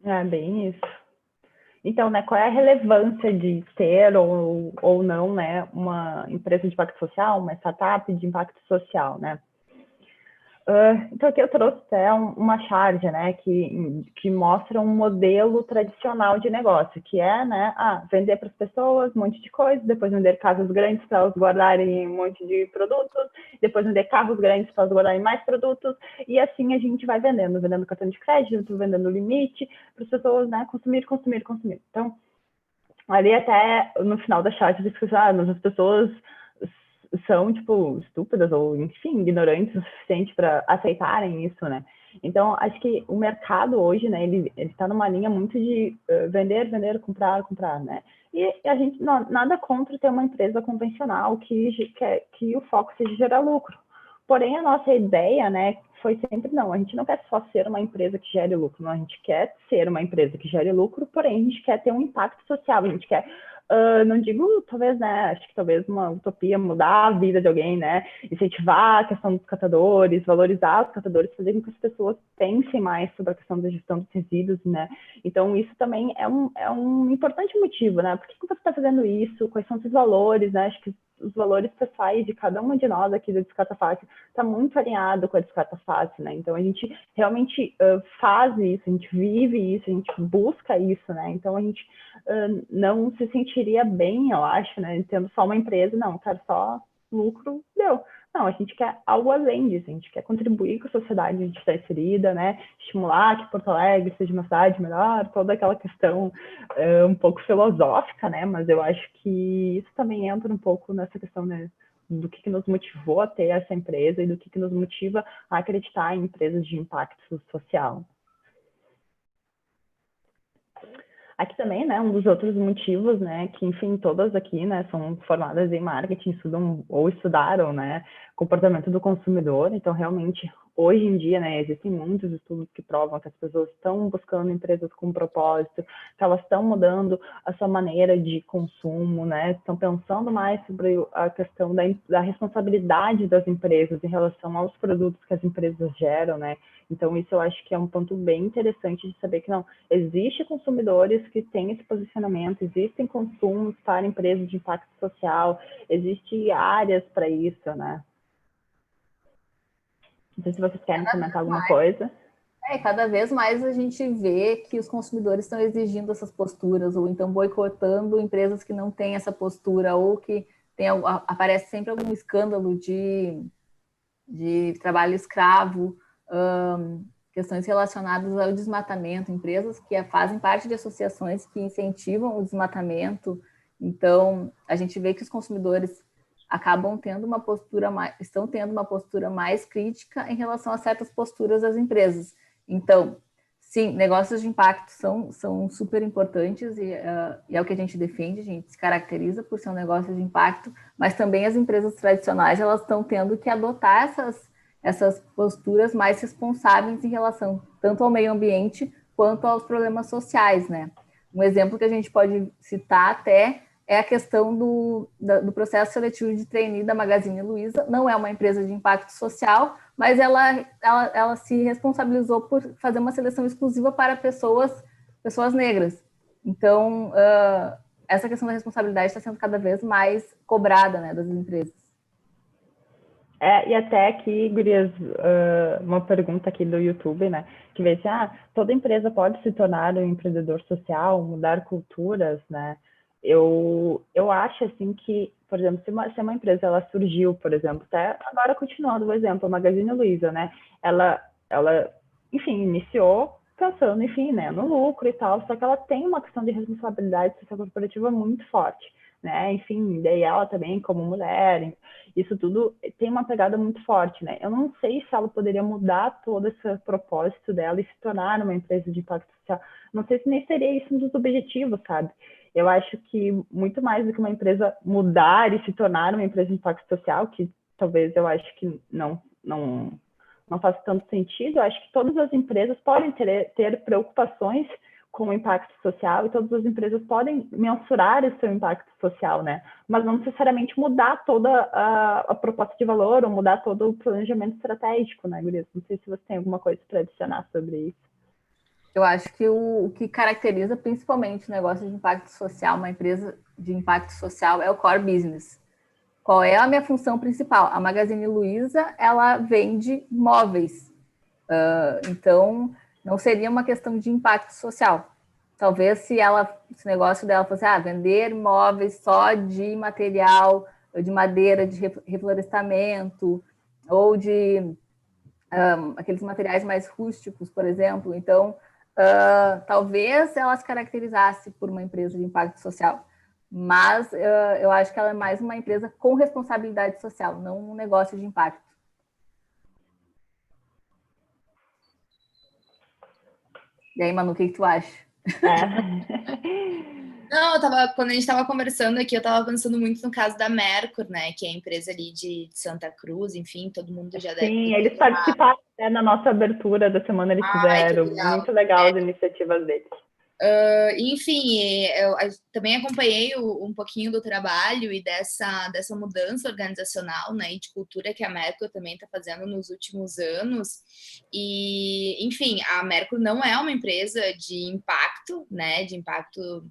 É bem isso. Então, né, qual é a relevância de ter ou não, né, uma empresa de impacto social, uma startup de impacto social, né? Então, aqui eu trouxe até uma charge, né, que mostra um modelo tradicional de negócio, que é, né, vender para as pessoas um monte de coisa, depois vender casas grandes para elas guardarem um monte de produtos, depois vender carros grandes para elas guardarem mais produtos, e assim a gente vai vendendo cartão de crédito, vendendo limite, para as pessoas, né, consumir. Então, ali até no final da charge, eles falam, mas as pessoas são, tipo, estúpidas ou, enfim, ignorantes o suficiente para aceitarem isso, né? Então, acho que o mercado hoje, né, ele está numa linha muito de vender, comprar, né? E a gente, nada contra ter uma empresa convencional que o foco seja gerar lucro. Porém, a nossa ideia, né, foi sempre, não, a gente não quer só ser uma empresa que gere lucro, não, a gente quer ser uma empresa que gere lucro, porém, a gente quer ter um impacto social, a gente quer não digo, talvez, né, acho que talvez uma utopia mudar a vida de alguém, né, incentivar a questão dos catadores, valorizar os catadores, fazer com que as pessoas pensem mais sobre a questão da gestão dos resíduos, né, então isso também é um importante motivo, né, por que você está fazendo isso, quais são os valores, né, acho que os valores pessoais de cada uma de nós aqui do Descarta Fácil está muito alinhado com a Descarta Fácil, né? Então a gente realmente faz isso, a gente vive isso, a gente busca isso, né? Então a gente não se sentiria bem, eu acho, né? Tendo só uma empresa, não, quero só lucro, deu. Não, a gente quer algo além disso, a gente quer contribuir com a sociedade, a gente está inserida, né? Estimular que Porto Alegre seja uma cidade melhor, toda aquela questão um pouco filosófica, né? Mas eu acho que isso também entra um pouco nessa questão, né? Do que nos motivou a ter essa empresa e do que nos motiva a acreditar em empresas de impacto social. Aqui também, né, um dos outros motivos, né, que, enfim, todas aqui, né, são formadas em marketing, estudam ou estudaram, né, comportamento do consumidor, então, realmente, hoje em dia, né, existem muitos estudos que provam que as pessoas estão buscando empresas com propósito, que elas estão mudando a sua maneira de consumo, né, estão pensando mais sobre a questão da responsabilidade das empresas em relação aos produtos que as empresas geram, né. Então, isso eu acho que é um ponto bem interessante de saber que não, existem consumidores que têm esse posicionamento, existem consumos para empresas de impacto social, existem áreas para isso, né. Não sei se vocês querem comentar alguma coisa. Cada vez mais a gente vê que os consumidores estão exigindo essas posturas, ou então boicotando empresas que não têm essa postura, ou que aparece sempre algum escândalo de trabalho escravo, questões relacionadas ao desmatamento, empresas que fazem parte de associações que incentivam o desmatamento. Então, a gente vê que os consumidores acabam estão tendo uma postura mais crítica em relação a certas posturas das empresas. Então, sim, negócios de impacto são super importantes e é o que a gente defende, a gente se caracteriza por ser um negócio de impacto, mas também as empresas tradicionais, elas estão tendo que adotar essas posturas mais responsáveis em relação tanto ao meio ambiente quanto aos problemas sociais, né? Um exemplo que a gente pode citar até é a questão do processo seletivo de trainee da Magazine Luiza. Não é uma empresa de impacto social, mas ela se responsabilizou por fazer uma seleção exclusiva para pessoas negras. Então, essa questão da responsabilidade está sendo cada vez mais cobrada, né, das empresas. E até aqui, gurias, uma pergunta aqui do YouTube, né, que vê se toda empresa pode se tornar um empreendedor social, mudar culturas, né? Eu acho, assim, que, por exemplo, se uma empresa, ela surgiu, por exemplo, até agora continuando o exemplo, a Magazine Luiza, né, ela, enfim, iniciou pensando, enfim, né, no lucro e tal, só que ela tem uma questão de responsabilidade social corporativa muito forte, né, enfim, daí ela também, como mulher, isso tudo tem uma pegada muito forte, né, eu não sei se ela poderia mudar todo esse propósito dela e se tornar uma empresa de impacto social, não sei se nem seria isso um dos objetivos, sabe? Eu acho que muito mais do que uma empresa mudar e se tornar uma empresa de impacto social, que talvez eu acho que não faz tanto sentido, eu acho que todas as empresas podem ter preocupações com o impacto social e todas as empresas podem mensurar o seu impacto social, né? Mas não necessariamente mudar toda a proposta de valor ou mudar todo o planejamento estratégico, né, Gurias? Não sei se você tem alguma coisa para adicionar sobre isso. Eu acho que o que caracteriza principalmente o negócio de impacto social, uma empresa de impacto social, é o core business. Qual é a minha função principal? A Magazine Luiza, ela vende móveis. Então, não seria uma questão de impacto social. Talvez se o negócio dela fosse vender móveis só de material, de madeira, de reflorestamento, ou de aqueles materiais mais rústicos, por exemplo. Então, talvez ela se caracterizasse por uma empresa de impacto social, mas eu acho que ela é mais uma empresa com responsabilidade social, não um negócio de impacto. E aí, Manu, o que tu acha? Não, quando a gente estava conversando aqui, eu estava pensando muito no caso da Mercur, né? Que é a empresa ali de Santa Cruz, enfim, todo mundo já deve... Sim, eles participaram, né, na nossa abertura da semana, eles fizeram. Legal. Muito legal as iniciativas deles. Enfim, eu também acompanhei um pouquinho do trabalho e dessa mudança organizacional, né, e de cultura que a Mercur também está fazendo nos últimos anos. E, enfim, a Mercur não é uma empresa de impacto, né, de impacto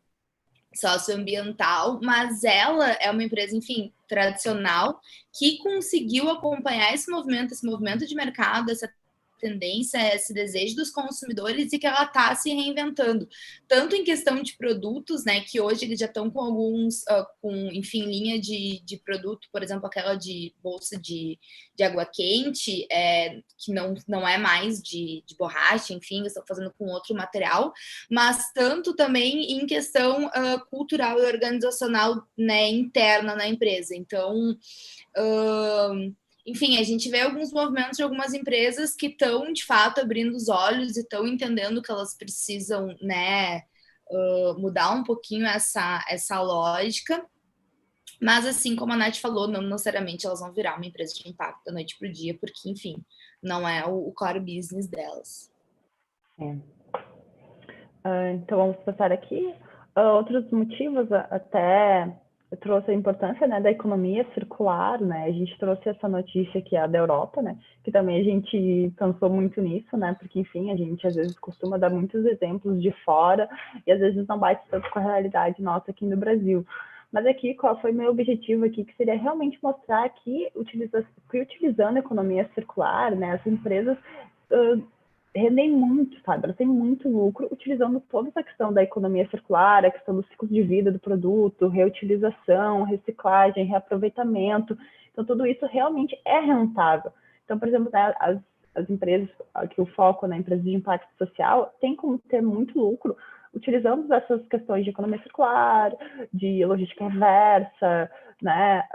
socioambiental, mas ela é uma empresa, enfim, tradicional, que conseguiu acompanhar esse movimento de mercado, essa tendência, esse desejo dos consumidores e que ela está se reinventando, tanto em questão de produtos, né, que hoje eles já estão com alguns, enfim, linha de produto, por exemplo, aquela de bolsa de água quente, que não é mais de borracha, enfim, estão fazendo com outro material, mas tanto também em questão cultural e organizacional, né, interna na empresa. Então, enfim, a gente vê alguns movimentos de algumas empresas que estão, de fato, abrindo os olhos e estão entendendo que elas precisam, né, mudar um pouquinho essa lógica. Mas, assim como a Nath falou, não necessariamente elas vão virar uma empresa de impacto da noite para o dia, porque, enfim, não é o core business delas. Sim. Então, vamos passar aqui. Outros motivos, até eu trouxe a importância, né, da economia circular, né? A gente trouxe essa notícia que é da Europa, né? Que também a gente pensou muito nisso, né? Porque, enfim, a gente às vezes costuma dar muitos exemplos de fora e às vezes não bate tanto com a realidade nossa aqui no Brasil. Mas aqui, qual foi o meu objetivo aqui? Que seria realmente mostrar que utilizando a economia circular, né? As empresas rendem muito, sabe? Elas têm muito lucro utilizando toda essa questão da economia circular, a questão do ciclo de vida do produto, reutilização, reciclagem, reaproveitamento. Então, tudo isso realmente é rentável. Então, por exemplo, né, as empresas, aqui o foco na empresa de impacto social, tem como ter muito lucro utilizando essas questões de economia circular, de logística reversa, né?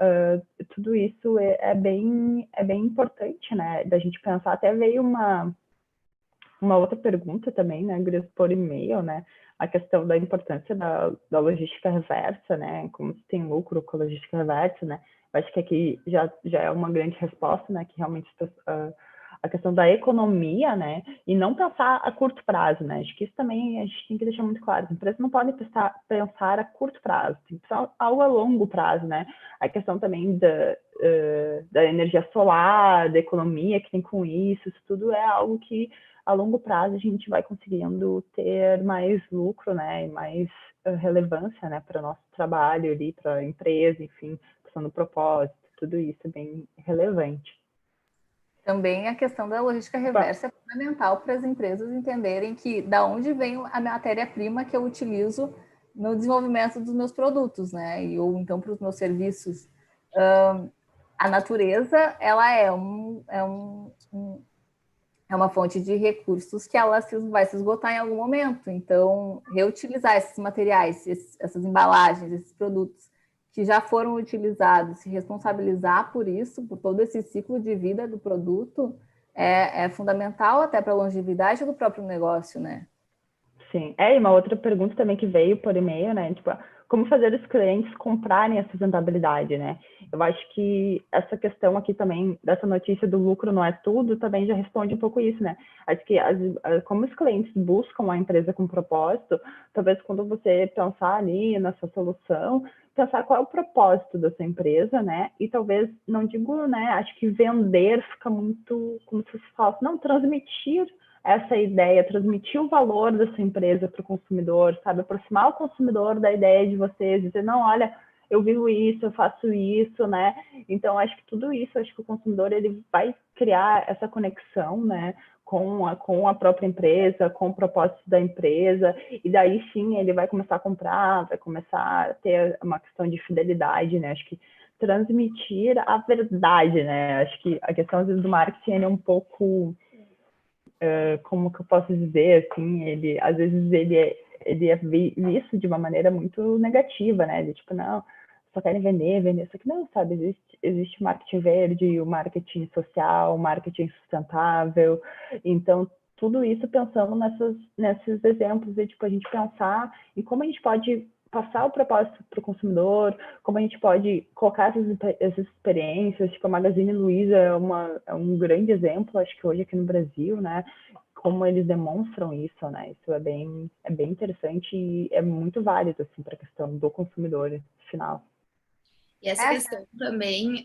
Tudo isso é bem importante, né? Da gente pensar. Até veio uma outra pergunta também, né, Gris, por e-mail, né, a questão da importância da logística reversa, né, como se tem lucro com a logística reversa, né, eu acho que aqui já é uma grande resposta, né, que realmente a questão da economia, né, e não pensar a curto prazo, né, acho que isso também a gente tem que deixar muito claro, as empresas não podem pensar a curto prazo, tem que pensar algo a longo prazo, né, a questão também da energia solar, da economia que tem com isso tudo é algo que a longo prazo a gente vai conseguindo ter mais lucro, né, e mais relevância, né, para o nosso trabalho ali, para a empresa, enfim, questão do propósito, tudo isso é bem relevante. Também a questão da logística reversa é fundamental para as empresas entenderem que da onde vem a matéria-prima que eu utilizo no desenvolvimento dos meus produtos, né, ou então para os meus serviços. A natureza, ela é uma fonte de recursos que ela vai se esgotar em algum momento. Então, reutilizar esses materiais, essas embalagens, esses produtos que já foram utilizados, se responsabilizar por isso, por todo esse ciclo de vida do produto, é fundamental até para a longevidade do próprio negócio, né? Sim. E uma outra pergunta também que veio por e-mail, né? Tipo, como fazer os clientes comprarem a sustentabilidade, né? Eu acho que essa questão aqui também, dessa notícia do lucro não é tudo, também já responde um pouco isso, né? Acho que como os clientes buscam a empresa com propósito, talvez quando você pensar ali na sua solução, pensar qual é o propósito dessa empresa, né? E talvez, não digo, né? Acho que vender fica muito, como se fosse, não, transmitir essa ideia, transmitir o valor da sua empresa para o consumidor, sabe? Aproximar o consumidor da ideia de vocês, dizer, não, olha, eu vivo isso, eu faço isso, né? Então, acho que tudo isso, acho que o consumidor, ele vai criar essa conexão, né? Com a própria empresa, com o propósito da empresa, e daí sim ele vai começar a comprar, vai começar a ter uma questão de fidelidade, né? Acho que transmitir a verdade, né? Acho que a questão, às vezes, do marketing é um pouco... como que eu posso dizer, assim, às vezes ele é visto de uma maneira muito negativa, né? De tipo, não, só querem vender, só que não, sabe? Existe marketing verde, o marketing social, o marketing sustentável, então tudo isso pensando nesses exemplos de tipo a gente pensar em como a gente pode passar o propósito para o consumidor, como a gente pode colocar essas experiências, tipo a Magazine Luiza é um grande exemplo, acho que hoje aqui no Brasil, né? Como eles demonstram isso, né? Isso é bem interessante e é muito válido assim para a questão do consumidor final. E essa questão também,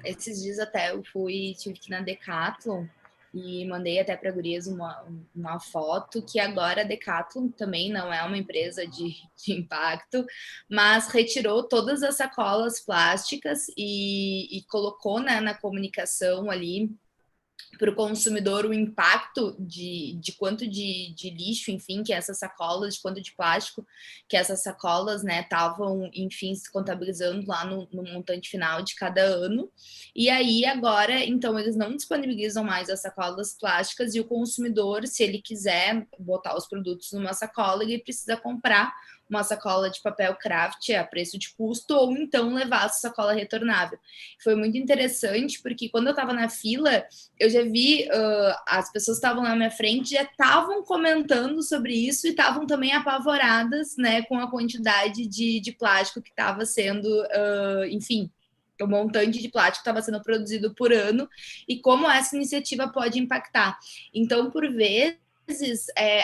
esses dias até eu tive que ir na Decathlon e mandei até para a Gurias uma foto, que agora a Decathlon também não é uma empresa de impacto, mas retirou todas as sacolas plásticas e colocou, né, na comunicação ali para o consumidor o impacto de quanto de lixo, enfim, que essas sacolas, de quanto de plástico que essas sacolas, né, estavam, enfim, se contabilizando lá no montante final de cada ano. E aí, agora, então, eles não disponibilizam mais as sacolas plásticas e o consumidor, se ele quiser botar os produtos numa sacola, ele precisa comprar uma sacola de papel craft a preço de custo ou então levar a sacola retornável. Foi muito interessante porque quando eu estava na fila, eu já vi as pessoas que estavam na minha frente já estavam comentando sobre isso e estavam também apavoradas, né, com a quantidade de plástico que estava sendo, enfim, o montante de plástico estava sendo produzido por ano e como essa iniciativa pode impactar. Então, por vezes,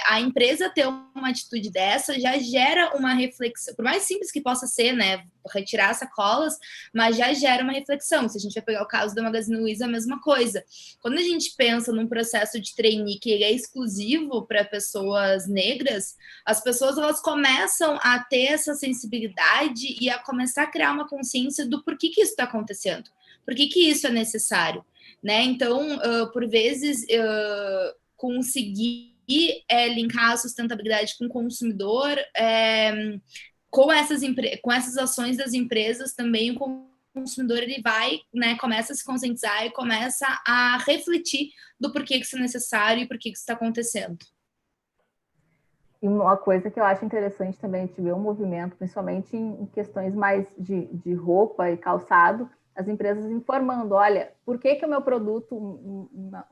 a empresa ter uma atitude dessa já gera uma reflexão, por mais simples que possa ser, né, retirar sacolas, mas já gera uma reflexão. Se a gente vai pegar o caso da Magazine Luiza, a mesma coisa. Quando a gente pensa num processo de trainee que é exclusivo para pessoas negras, as pessoas elas começam a ter essa sensibilidade e a começar a criar uma consciência do porquê que isso está acontecendo, por que isso é necessário, né? Então, por vezes, conseguir linkar a sustentabilidade com o consumidor, com essas ações das empresas também, o consumidor ele vai, né, começa a se conscientizar e começa a refletir do porquê que isso é necessário e por que isso está acontecendo. E uma coisa que eu acho interessante também, a gente vê um movimento, principalmente em questões mais de roupa e calçado, as empresas informando, olha, por que o meu produto,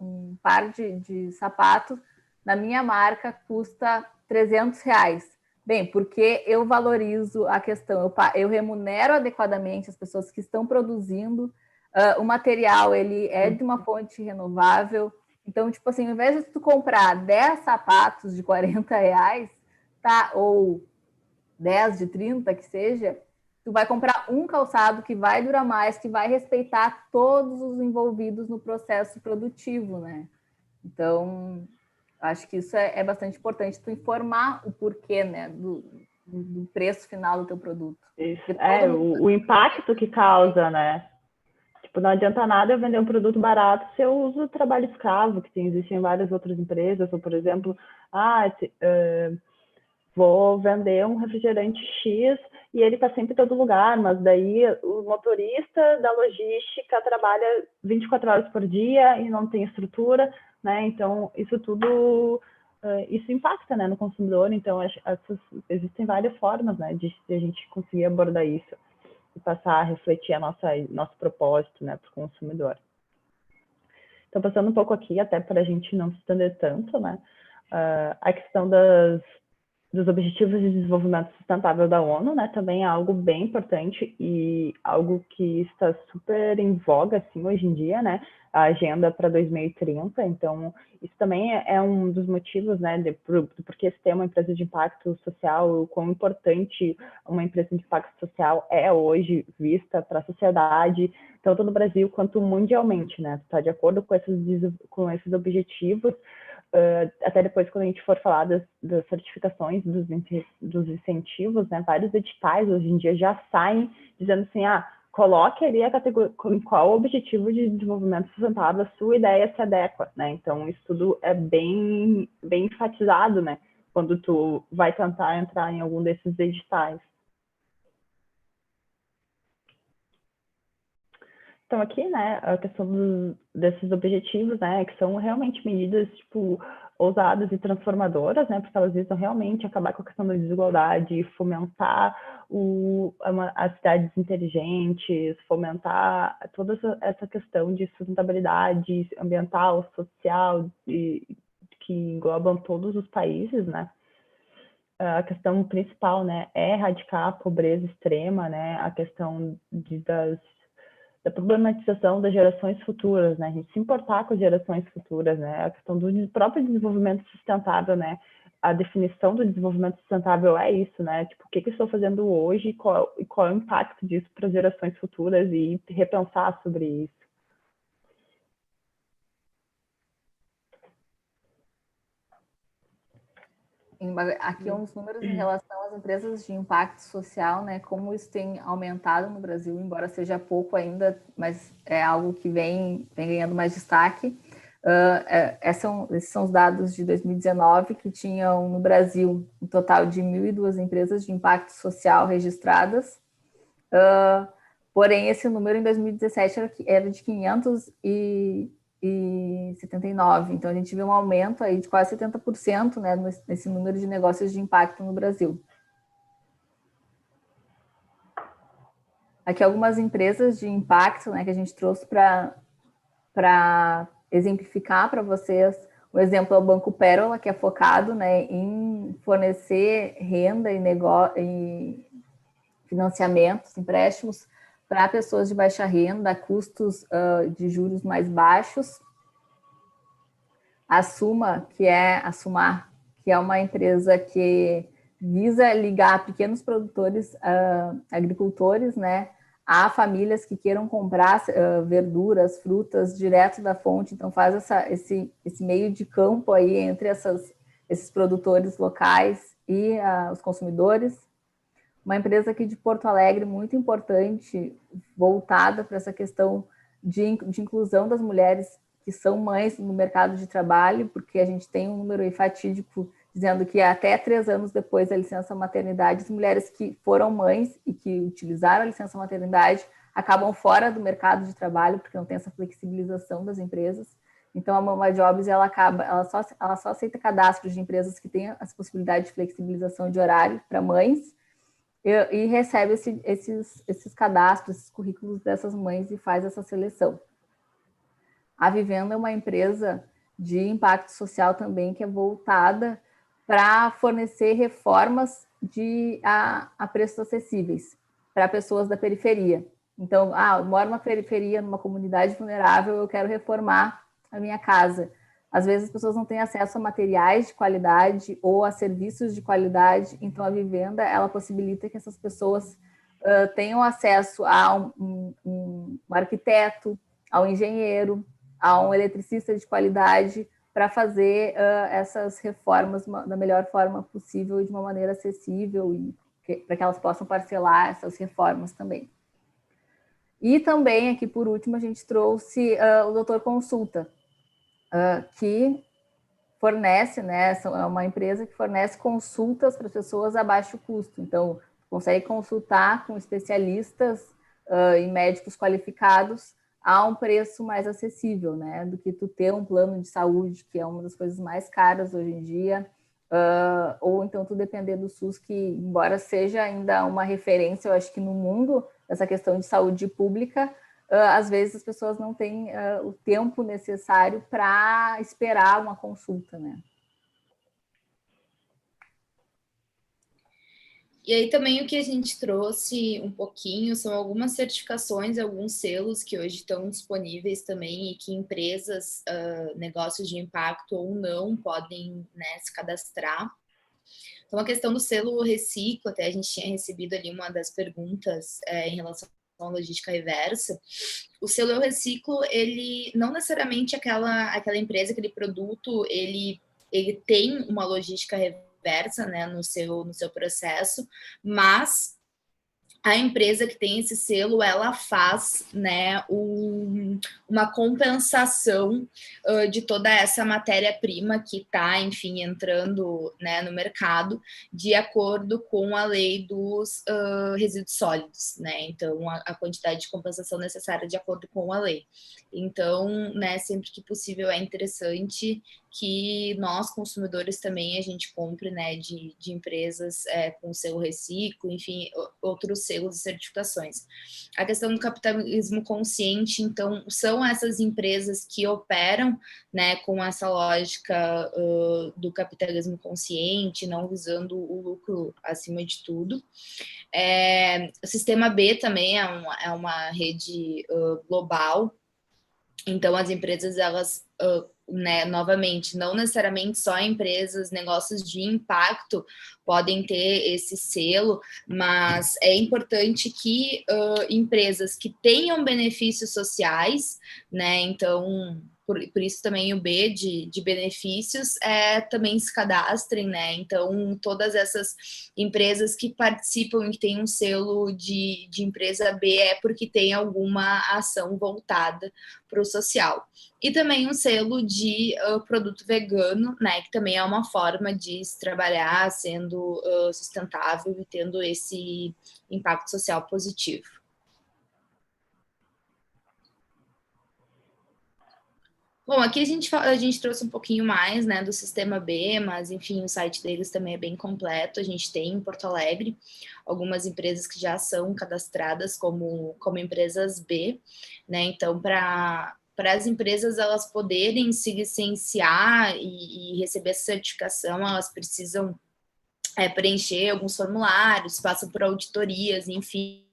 um par de sapatos, na minha marca custa R$300? Bem, porque eu valorizo a questão, eu remunero adequadamente as pessoas que estão produzindo, o material ele é de uma fonte renovável. Então, tipo assim, ao invés de tu comprar 10 sapatos de R$40, tá, ou 10 de 30, que seja, tu vai comprar um calçado que vai durar mais, que vai respeitar todos os envolvidos no processo produtivo, né? Então, acho que isso é bastante importante, tu informar o porquê, né, do preço final do teu produto. Isso. O impacto que causa, né? Tipo, não adianta nada eu vender um produto barato se eu uso trabalho escravo, que existem várias outras empresas, ou, por exemplo, vou vender um refrigerante X e ele está sempre em todo lugar, mas daí o motorista da logística trabalha 24 horas por dia e não tem estrutura, né? Então, isso tudo, isso impacta, né, no consumidor. Então, existem várias formas, né, de a gente conseguir abordar isso e passar a refletir nosso propósito, né, para o consumidor. Então, passando um pouco aqui, até para a gente não se estender tanto, né, a questão dos Objetivos de Desenvolvimento Sustentável da ONU, né, também é algo bem importante e algo que está super em voga, assim, hoje em dia, né, a agenda para 2030. Então, isso também é um dos motivos, né, porque se tem uma empresa de impacto social, o quão importante uma empresa de impacto social é hoje vista para a sociedade, tanto no Brasil quanto mundialmente, né, está de acordo com esses objetivos. Até depois, quando a gente for falar das certificações, dos incentivos, né, vários editais hoje em dia já saem dizendo assim, coloque ali a categoria, com qual objetivo de desenvolvimento sustentável a sua ideia se adequa, né? Então, isso tudo é bem enfatizado, né, quando tu vai tentar entrar em algum desses editais. Então, aqui, né, a questão desses objetivos, né, que são realmente medidas, tipo, ousadas e transformadoras, né, porque elas visam realmente acabar com a questão da desigualdade, fomentar as cidades inteligentes, fomentar toda essa questão de sustentabilidade ambiental, social, que englobam todos os países, né. A questão principal, né, é erradicar a pobreza extrema, né, a questão da problematização das gerações futuras, né? A gente se importar com as gerações futuras, né? A questão do próprio desenvolvimento sustentável, né? A definição do desenvolvimento sustentável é isso, né? Tipo, o que eu estou fazendo hoje e qual é o impacto disso para as gerações futuras e repensar sobre isso. Aqui uns números em relação às empresas de impacto social, né? Como isso tem aumentado no Brasil, embora seja pouco ainda, mas é algo que vem ganhando mais destaque. Esses são os dados de 2019, que tinham no Brasil um total de 1.002 empresas de impacto social registradas. Porém, esse número em 2017 era de 579. Então, a gente vê um aumento aí de quase 70%, né, nesse número de negócios de impacto no Brasil. Aqui algumas empresas de impacto, né, que a gente trouxe para exemplificar para vocês. O exemplo é o Banco Pérola, que é focado, né, em fornecer renda e financiamentos, empréstimos para pessoas de baixa renda, custos de juros mais baixos. A Sumar, que é uma empresa que visa ligar pequenos produtores, agricultores, né, a famílias que queiram comprar verduras, frutas direto da fonte. Então faz esse meio de campo aí entre esses produtores locais e os consumidores. Uma empresa aqui de Porto Alegre muito importante, voltada para essa questão de inclusão das mulheres que são mães no mercado de trabalho, porque a gente tem um número aí fatídico dizendo que até 3 anos depois da licença maternidade, as mulheres que foram mães e que utilizaram a licença maternidade acabam fora do mercado de trabalho, porque não tem essa flexibilização das empresas. Então, a Mama Jobs, ela só aceita cadastros de empresas que têm essa possibilidade de flexibilização de horário para mães, e recebe esses cadastros, esses currículos dessas mães e faz essa seleção. A Vivenda é uma empresa de impacto social também, que é voltada para fornecer reformas a preços acessíveis para pessoas da periferia. Então, eu moro numa periferia, numa comunidade vulnerável, eu quero reformar a minha casa. Às vezes as pessoas não têm acesso a materiais de qualidade ou a serviços de qualidade, então a Vivenda, ela possibilita que essas pessoas tenham acesso a um arquiteto, a um engenheiro, a um eletricista de qualidade para fazer essas reformas da melhor forma possível, de uma maneira acessível, e para que elas possam parcelar essas reformas também. E também, aqui por último, a gente trouxe o Doutor Consulta, que fornece, né, é uma empresa que fornece consultas para pessoas a baixo custo. Então, consegue consultar com especialistas e médicos qualificados a um preço mais acessível, né, do que tu ter um plano de saúde, que é uma das coisas mais caras hoje em dia, ou então tu depender do SUS, que, embora seja ainda uma referência, eu acho que no mundo, essa questão de saúde pública, às vezes as pessoas não têm o tempo necessário para esperar uma consulta, né? E aí também o que a gente trouxe um pouquinho são algumas certificações, alguns selos que hoje estão disponíveis também e que empresas, negócios de impacto ou não, podem, né, se cadastrar. Então, a questão do selo Reciclo, até a gente tinha recebido ali uma das perguntas em relação à logística reversa. O selo Eu Reciclo, ele não necessariamente aquela empresa, aquele produto, ele tem uma logística reversa, né, no seu processo, mas a empresa que tem esse selo, ela faz, né, uma compensação de toda essa matéria-prima que está, enfim, entrando, né, no mercado, de acordo com a lei dos resíduos sólidos, né? Então, a quantidade de compensação necessária de acordo com a lei. Então, né, sempre que possível é interessante que nós, consumidores, também a gente compre, né, de empresas com selo Reciclo, enfim, outros selos e certificações. A questão do capitalismo consciente, então, são essas empresas que operam, né, com essa lógica do capitalismo consciente, não visando o lucro acima de tudo. O Sistema B também é uma rede global. Então, as empresas, elas, né, novamente, não necessariamente só empresas, negócios de impacto podem ter esse selo, mas é importante que empresas que tenham benefícios sociais, né, então, por isso também o B de benefícios, também se cadastrem, né, então todas essas empresas que participam e que têm um selo de empresa B é porque tem alguma ação voltada para o social. E também um selo de produto vegano, né, que também é uma forma de se trabalhar sendo sustentável e tendo esse impacto social positivo. Bom, aqui a gente trouxe um pouquinho mais, né, do Sistema B, mas, enfim, o site deles também é bem completo. A gente tem em Porto Alegre algumas empresas que já são cadastradas como empresas B, né, então, para as empresas elas poderem se licenciar e receber essa certificação, elas precisam preencher alguns formulários, passam por auditorias, enfim,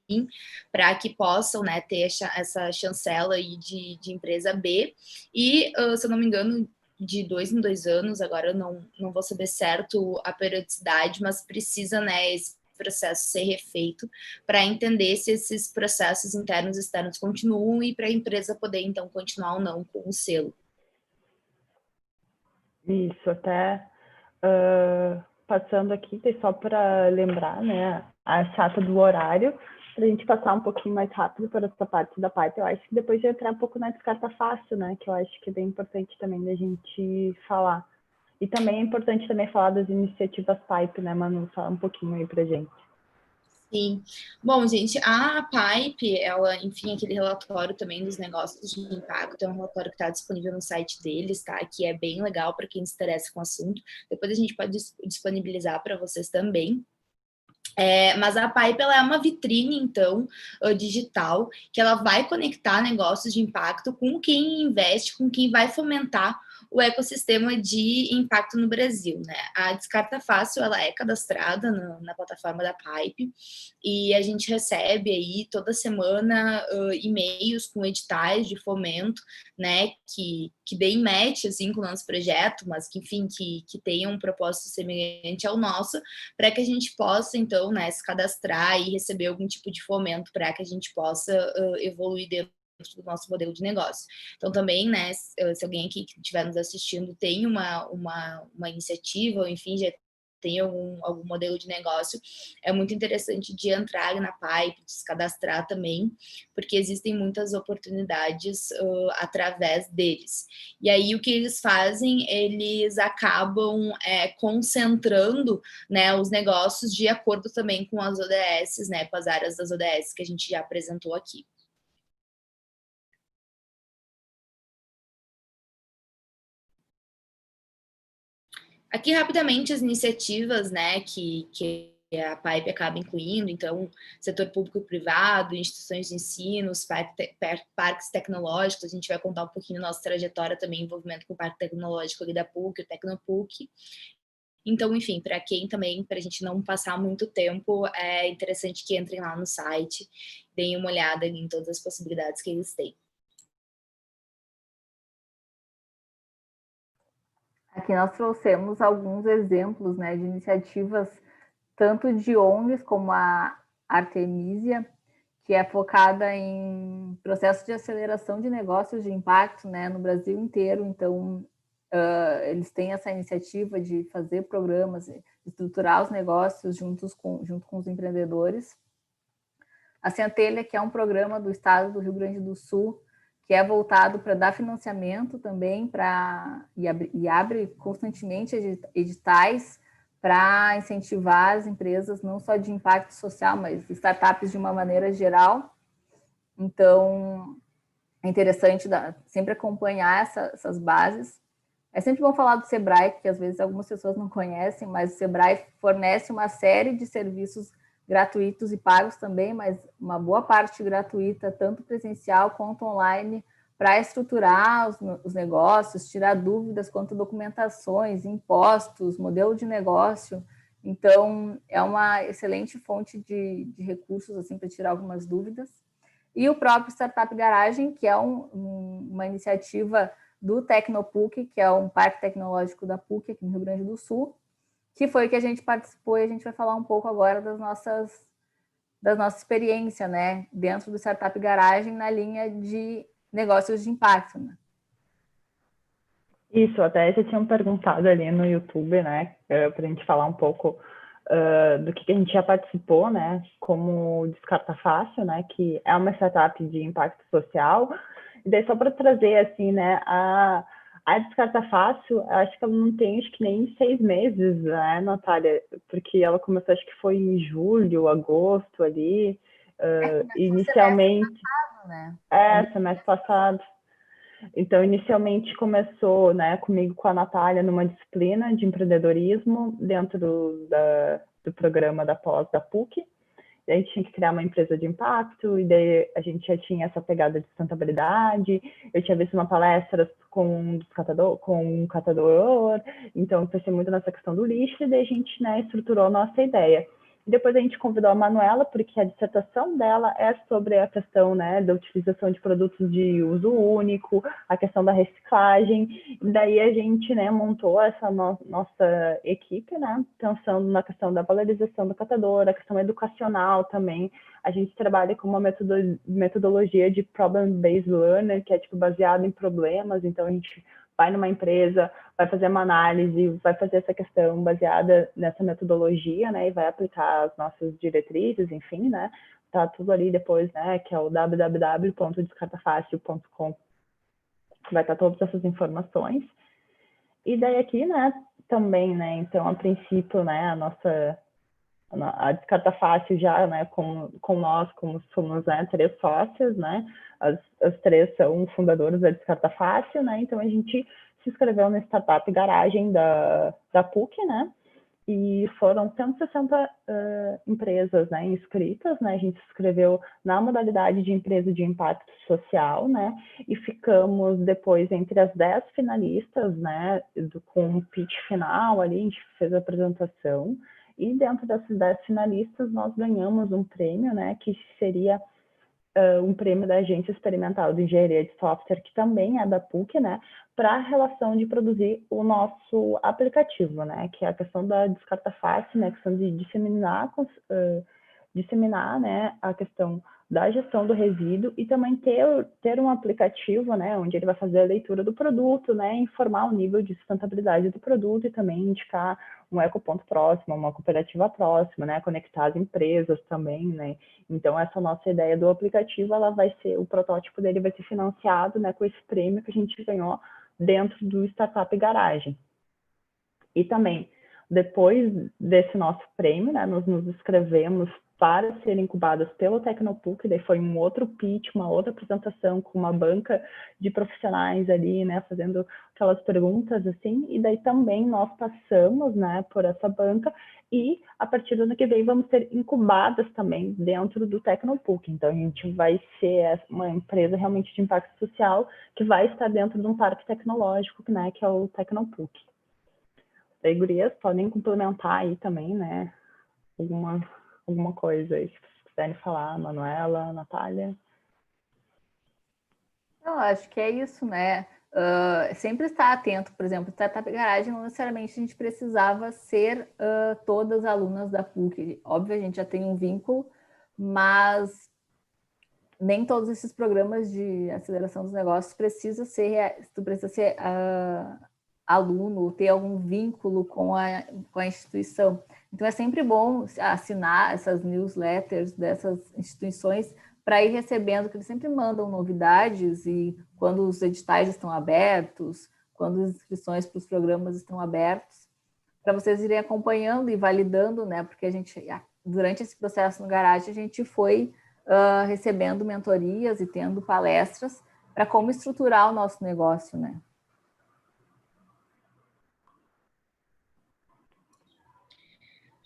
para que possam, né, ter essa chancela aí de empresa B. E, se eu não me engano, de 2 em 2 anos, agora eu não vou saber certo a periodicidade, mas precisa, né, esse processo ser refeito para entender se esses processos internos e externos continuam e para a empresa poder, então, continuar ou não com o selo. Isso, até passando aqui, só para lembrar, né, a chata do horário, para a gente passar um pouquinho mais rápido para essa parte da pipe. Eu acho que depois de entrar um pouco na descarta fácil, né, que eu acho que é bem importante também da gente falar. E também é importante também falar das iniciativas pipe, né, Manu? Fala um pouquinho aí para gente. Sim. Bom, gente, a Pipe, ela, enfim, aquele relatório também dos negócios de impacto, é um relatório que está disponível no site deles, tá? Que é bem legal para quem se interessa com o assunto. Depois a gente pode disponibilizar para vocês também. Mas a Pipe, ela é uma vitrine, então, digital, que ela vai conectar negócios de impacto com quem investe, com quem vai fomentar o ecossistema de impacto no Brasil, né? A Descarta Fácil, ela é cadastrada na plataforma da Pipe e a gente recebe aí toda semana e-mails com editais de fomento, né? Que deem match, assim, com o nosso projeto, mas que, enfim, que tenham um propósito semelhante ao nosso, para que a gente possa, então, né, se cadastrar e receber algum tipo de fomento para que a gente possa evoluir dentro do nosso modelo de negócio. Então, também, né, se alguém aqui que estiver nos assistindo tem uma iniciativa, ou enfim, já tem algum modelo de negócio, é muito interessante de entrar na Pipe, de se cadastrar também, porque existem muitas oportunidades através deles. E aí, o que eles fazem, eles acabam concentrando, né, os negócios de acordo também com as ODS, né, com as áreas das ODS que a gente já apresentou aqui. Aqui, rapidamente, as iniciativas, né, que a Pipe acaba incluindo, então, setor público e privado, instituições de ensino, parques tecnológicos, a gente vai contar um pouquinho da nossa trajetória também, envolvimento com o Parque Tecnológico ali da PUC, o Tecnopuc. Então, enfim, para quem também, para a gente não passar muito tempo, é interessante que entrem lá no site, deem uma olhada em todas as possibilidades que eles têm. Aqui nós trouxemos alguns exemplos, né, de iniciativas tanto de ONGs como a Artemisia, que é focada em processo de aceleração de negócios de impacto, né, no Brasil inteiro. Então, eles têm essa iniciativa de fazer programas, estruturar os negócios junto com os empreendedores. A Centelha, que é um programa do estado do Rio Grande do Sul, que é voltado para dar financiamento também e abre constantemente editais para incentivar as empresas, não só de impacto social, mas startups de uma maneira geral. Então, é interessante sempre acompanhar essas bases. É sempre bom falar do Sebrae, porque às vezes algumas pessoas não conhecem, mas o Sebrae fornece uma série de serviços gratuitos e pagos também, mas uma boa parte gratuita, tanto presencial quanto online, para estruturar os negócios, tirar dúvidas quanto a documentações, impostos, modelo de negócio. Então, é uma excelente fonte de recursos assim, para tirar algumas dúvidas. E o próprio Startup Garagem, que é uma iniciativa do Tecnopuc, que é um parque tecnológico da PUC aqui no Rio Grande do Sul, que foi que a gente participou, e a gente vai falar um pouco agora da nossa experiência, né, dentro do Startup Garagem na linha de negócios de impacto, né? Isso, até já tinham perguntado ali no YouTube, né, para a gente falar um pouco do que a gente já participou, né, como Descarta Fácil, né, que é uma startup de impacto social. E daí só para trazer, assim, né, a Descarta Fácil, acho que ela não tem, acho que nem 6 meses, né, Natália? Porque ela começou, acho que foi em julho, agosto ali, inicialmente... Semestre passado, né? Semestre passado. Então, inicialmente começou, né, comigo, com a Natália, numa disciplina de empreendedorismo dentro do programa da pós da PUC. E a gente tinha que criar uma empresa de impacto, e daí a gente já tinha essa pegada de sustentabilidade. Eu tinha visto uma palestra com um catador, então eu pensei muito nessa questão do lixo, e daí a gente, né, estruturou a nossa ideia. Depois a gente convidou a Manuela, porque a dissertação dela é sobre a questão, né, da utilização de produtos de uso único, a questão da reciclagem. E daí a gente, né, montou essa nossa equipe, né, pensando na questão da valorização do catador, a questão educacional também. A gente trabalha com uma metodologia de problem-based learning, que é tipo baseado em problemas. Então a gente vai numa empresa, vai fazer uma análise, vai fazer essa questão baseada nessa metodologia, né, e vai aplicar as nossas diretrizes, enfim, né, tá tudo ali depois, né, que é o www.descartafácil.com, que vai estar todas essas informações. E daí aqui, né, também, né, então, a princípio, né, a Descarta Fácil já, né, com nós, como somos, né, 3 sócias, né, as 3 são fundadoras da Descarta Fácil, né, então a gente se inscreveu na Startup Garagem da PUC, né, e foram 160 empresas, né, inscritas, né, a gente se inscreveu na modalidade de empresa de impacto social, né, e ficamos depois entre as 10 finalistas, né, com um pitch final ali, a gente fez a apresentação, e dentro desses 10 finalistas, nós ganhamos um prêmio, né, que seria um prêmio da Agência Experimental de Engenharia de Software, que também é da PUC, né, para a relação de produzir o nosso aplicativo, né, que é a questão da Descarta Fácil, né, a questão de disseminar, né, a questão da gestão do resíduo e também ter um aplicativo, né, onde ele vai fazer a leitura do produto, né, informar o nível de sustentabilidade do produto e também indicar um ecoponto próximo, uma cooperativa próxima, né, conectar as empresas também, né. Então essa nossa ideia do aplicativo, ela vai ser, o protótipo dele vai ser financiado, né, com esse prêmio que a gente ganhou dentro do Startup Garagem. E também, depois desse nosso prêmio, né, nós nos inscrevemos para serem incubadas pelo Tecnopuc, daí foi um outro pitch, uma outra apresentação com uma banca de profissionais ali, né, fazendo aquelas perguntas assim, e daí também nós passamos, né, por essa banca e a partir do ano que vem vamos ser incubadas também dentro do Tecnopuc. Então a gente vai ser uma empresa realmente de impacto social que vai estar dentro de um parque tecnológico, né, que é o Tecnopuc. Daí, gurias, podem complementar aí também, né, alguma coisa aí, se vocês quiserem falar, Manuela, Natália. Não, acho que é isso, né? Sempre estar atento, por exemplo, Startup Garagem, não necessariamente a gente precisava ser todas alunas da PUC. Óbvio, a gente já tem um vínculo, mas nem todos esses programas de aceleração dos negócios tu precisa ser aluno, ter algum vínculo com a instituição. Então, é sempre bom assinar essas newsletters dessas instituições para ir recebendo, que eles sempre mandam novidades e quando os editais estão abertos, quando as inscrições para os programas estão abertos, para vocês irem acompanhando e validando, né? Porque a gente, durante esse processo no Garage, a gente foi recebendo mentorias e tendo palestras para como estruturar o nosso negócio, né?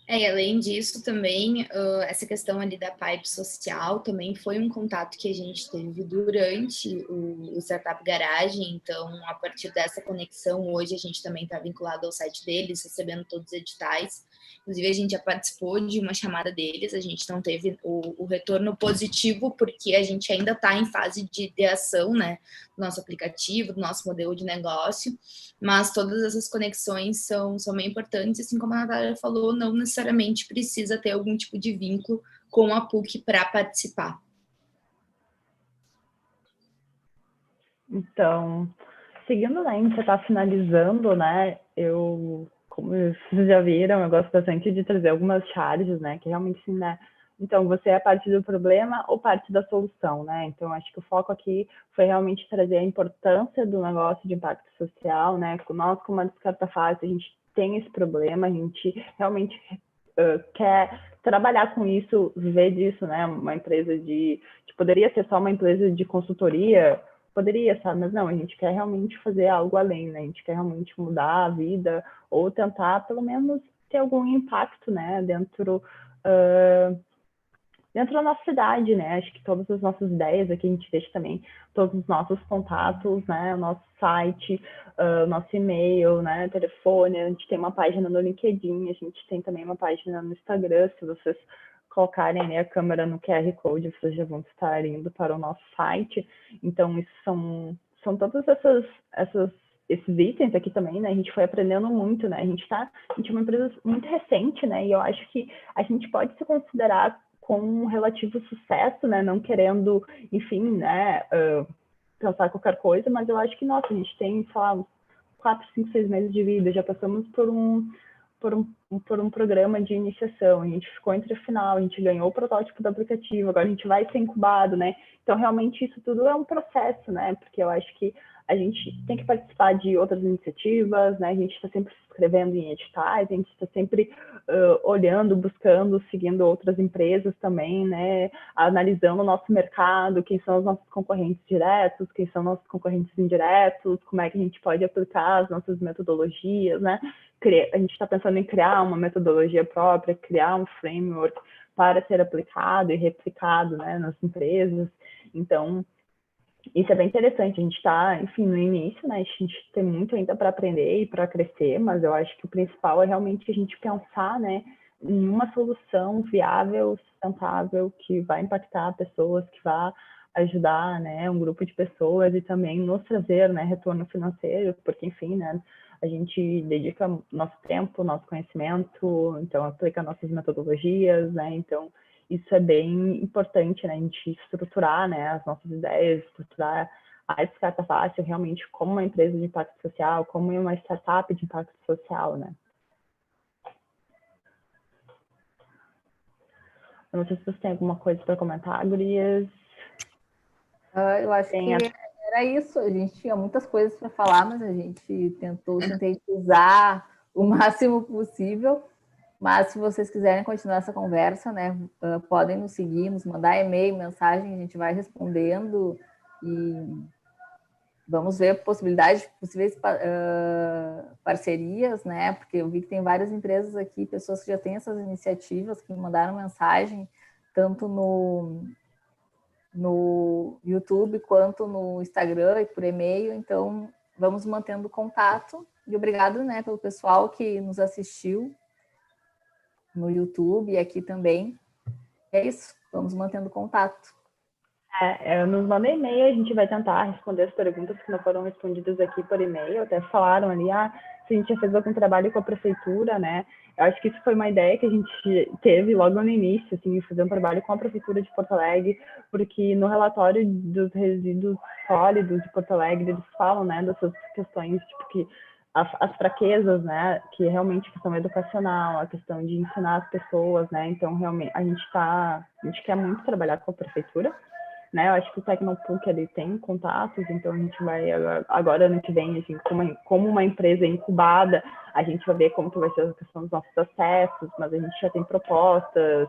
E além disso, também, essa questão ali da pipe social também foi um contato que a gente teve durante o Startup Garagem. Então, a partir dessa conexão, hoje a gente também está vinculado ao site deles, recebendo todos os editais. Inclusive, a gente já participou de uma chamada deles, a gente não teve o retorno positivo, porque a gente ainda está em fase de ideação, né, do nosso aplicativo, do nosso modelo de negócio, mas todas essas conexões são bem importantes, assim como a Natália falou, não necessariamente precisa ter algum tipo de vínculo com a PUC para participar. Então, seguindo, né, a gente já está finalizando, né, como vocês já viram, eu gosto bastante de trazer algumas charges, né, que realmente, assim, né, então, você é parte do problema ou parte da solução, né? Então, acho que o foco aqui foi realmente trazer a importância do negócio de impacto social, né? Nós, como a Descarta Fácil, a gente tem esse problema, a gente realmente quer trabalhar com isso, viver disso, né? Uma empresa que poderia ser só uma empresa de consultoria, poderia, sabe? Mas não, a gente quer realmente fazer algo além, né? A gente quer realmente mudar a vida ou tentar, pelo menos, ter algum impacto, né? Dentro dentro da nossa cidade, né? Acho que todas as nossas ideias aqui a gente deixa também todos os nossos contatos, né? O nosso site, nosso e-mail, né? Telefone, a gente tem uma página no LinkedIn, a gente tem também uma página no Instagram, se vocês colocarem ali a câmera no QR Code, vocês já vão estar indo para o nosso site. Então, isso são todas esses itens aqui também, né? A gente foi aprendendo muito, né? A gente é uma empresa muito recente, né? E eu acho que a gente pode se considerar com um relativo sucesso, né? Não querendo, enfim, né? Pensar qualquer coisa, mas eu acho que, nossa, a gente tem, sei lá, uns 4, 5, 6 meses de vida, já passamos por um programa de iniciação, a gente ficou entre a final, a gente ganhou o protótipo do aplicativo, agora a gente vai ser incubado, né? Então, realmente, isso tudo é um processo, né? Porque eu acho que a gente tem que participar de outras iniciativas, né? A gente está sempre se inscrevendo em editais, a gente está sempre olhando, buscando, seguindo outras empresas também, né? Analisando o nosso mercado, quem são os nossos concorrentes diretos, quem são nossos concorrentes indiretos, como é que a gente pode aplicar as nossas metodologias, né? A gente está pensando em criar uma metodologia própria, criar um framework para ser aplicado e replicado, né, nas empresas. Então, isso é bem interessante. A gente está, enfim, no início, né? A gente tem muito ainda para aprender e para crescer, mas eu acho que o principal é realmente a gente pensar, né, em uma solução viável, sustentável, que vai impactar pessoas, que vai ajudar, né, um grupo de pessoas e também nos trazer, né, retorno financeiro, porque, enfim, né, a gente dedica nosso tempo, nosso conhecimento, então aplica nossas metodologias, né, então isso é bem importante, né, a gente estruturar, né, as nossas ideias, estruturar a Descarta Fácil realmente como uma empresa de impacto social, como uma startup de impacto social, né. Eu não sei se vocês têm alguma coisa para comentar, gurias. Eu acho que era isso. A gente tinha muitas coisas para falar, mas a gente tentou sintetizar o máximo possível. Mas se vocês quiserem continuar essa conversa, né, podem nos seguir, nos mandar e-mail, mensagem, a gente vai respondendo e vamos ver possibilidades de possíveis parcerias, né? Porque eu vi que tem várias empresas aqui, pessoas que já têm essas iniciativas, que me mandaram mensagem, tanto no YouTube quanto no Instagram e por e-mail. Então, vamos mantendo contato. E obrigado, né, pelo pessoal que nos assistiu no YouTube e aqui também. É isso, vamos mantendo contato. Nos manda e-mail, a gente vai tentar responder as perguntas que não foram respondidas aqui por e-mail. Até falaram ali, se a gente já fez algum trabalho com a prefeitura, né? Eu acho que isso foi uma ideia que a gente teve logo no início, assim, fazer um trabalho com a prefeitura de Porto Alegre, porque no relatório dos resíduos sólidos de Porto Alegre, eles falam, né, dessas questões, tipo, que as fraquezas, né, que realmente a questão educacional, a questão de ensinar as pessoas, né? Então, realmente, a gente quer muito trabalhar com a prefeitura, né? Eu acho que o Tecnopuc ele tem contatos, então a gente vai agora ano que vem, assim, como uma empresa incubada, a gente vai ver como que vai ser a questão dos nossos acessos, mas a gente já tem propostas,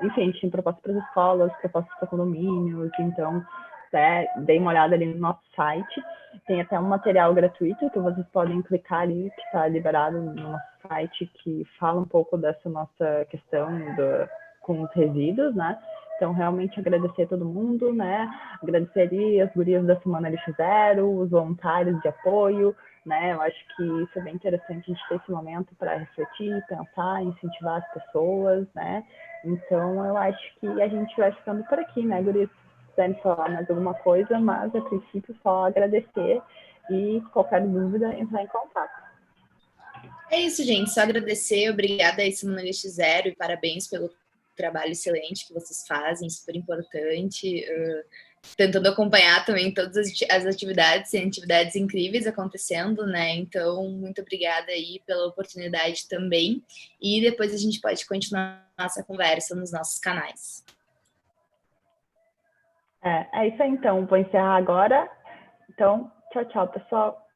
enfim, a gente tem propostas para as escolas, propostas para condomínios, então dei uma olhada ali no nosso site, tem até um material gratuito que vocês podem clicar ali, que está liberado no nosso site, que fala um pouco dessa nossa questão com os resíduos, né? Então, realmente agradecer a todo mundo, né? Agradecer ali as gurias da Semana Lixo Zero, os voluntários de apoio, né? Eu acho que isso é bem interessante a gente ter esse momento para refletir, pensar, incentivar as pessoas, né? Então, eu acho que a gente vai ficando por aqui, né, gurias? Se quiserem falar mais alguma coisa, mas a princípio só agradecer e qualquer dúvida entrar em contato. É isso, gente. Só agradecer. Obrigada aí, Semana Lixo Zero, e parabéns pelo trabalho excelente que vocês fazem, super importante, tentando acompanhar também todas as atividades, e atividades incríveis acontecendo, né? Então, muito obrigada aí pela oportunidade também, e depois a gente pode continuar nossa conversa nos nossos canais. É isso aí, então. Vou encerrar agora. Então, tchau, tchau, pessoal.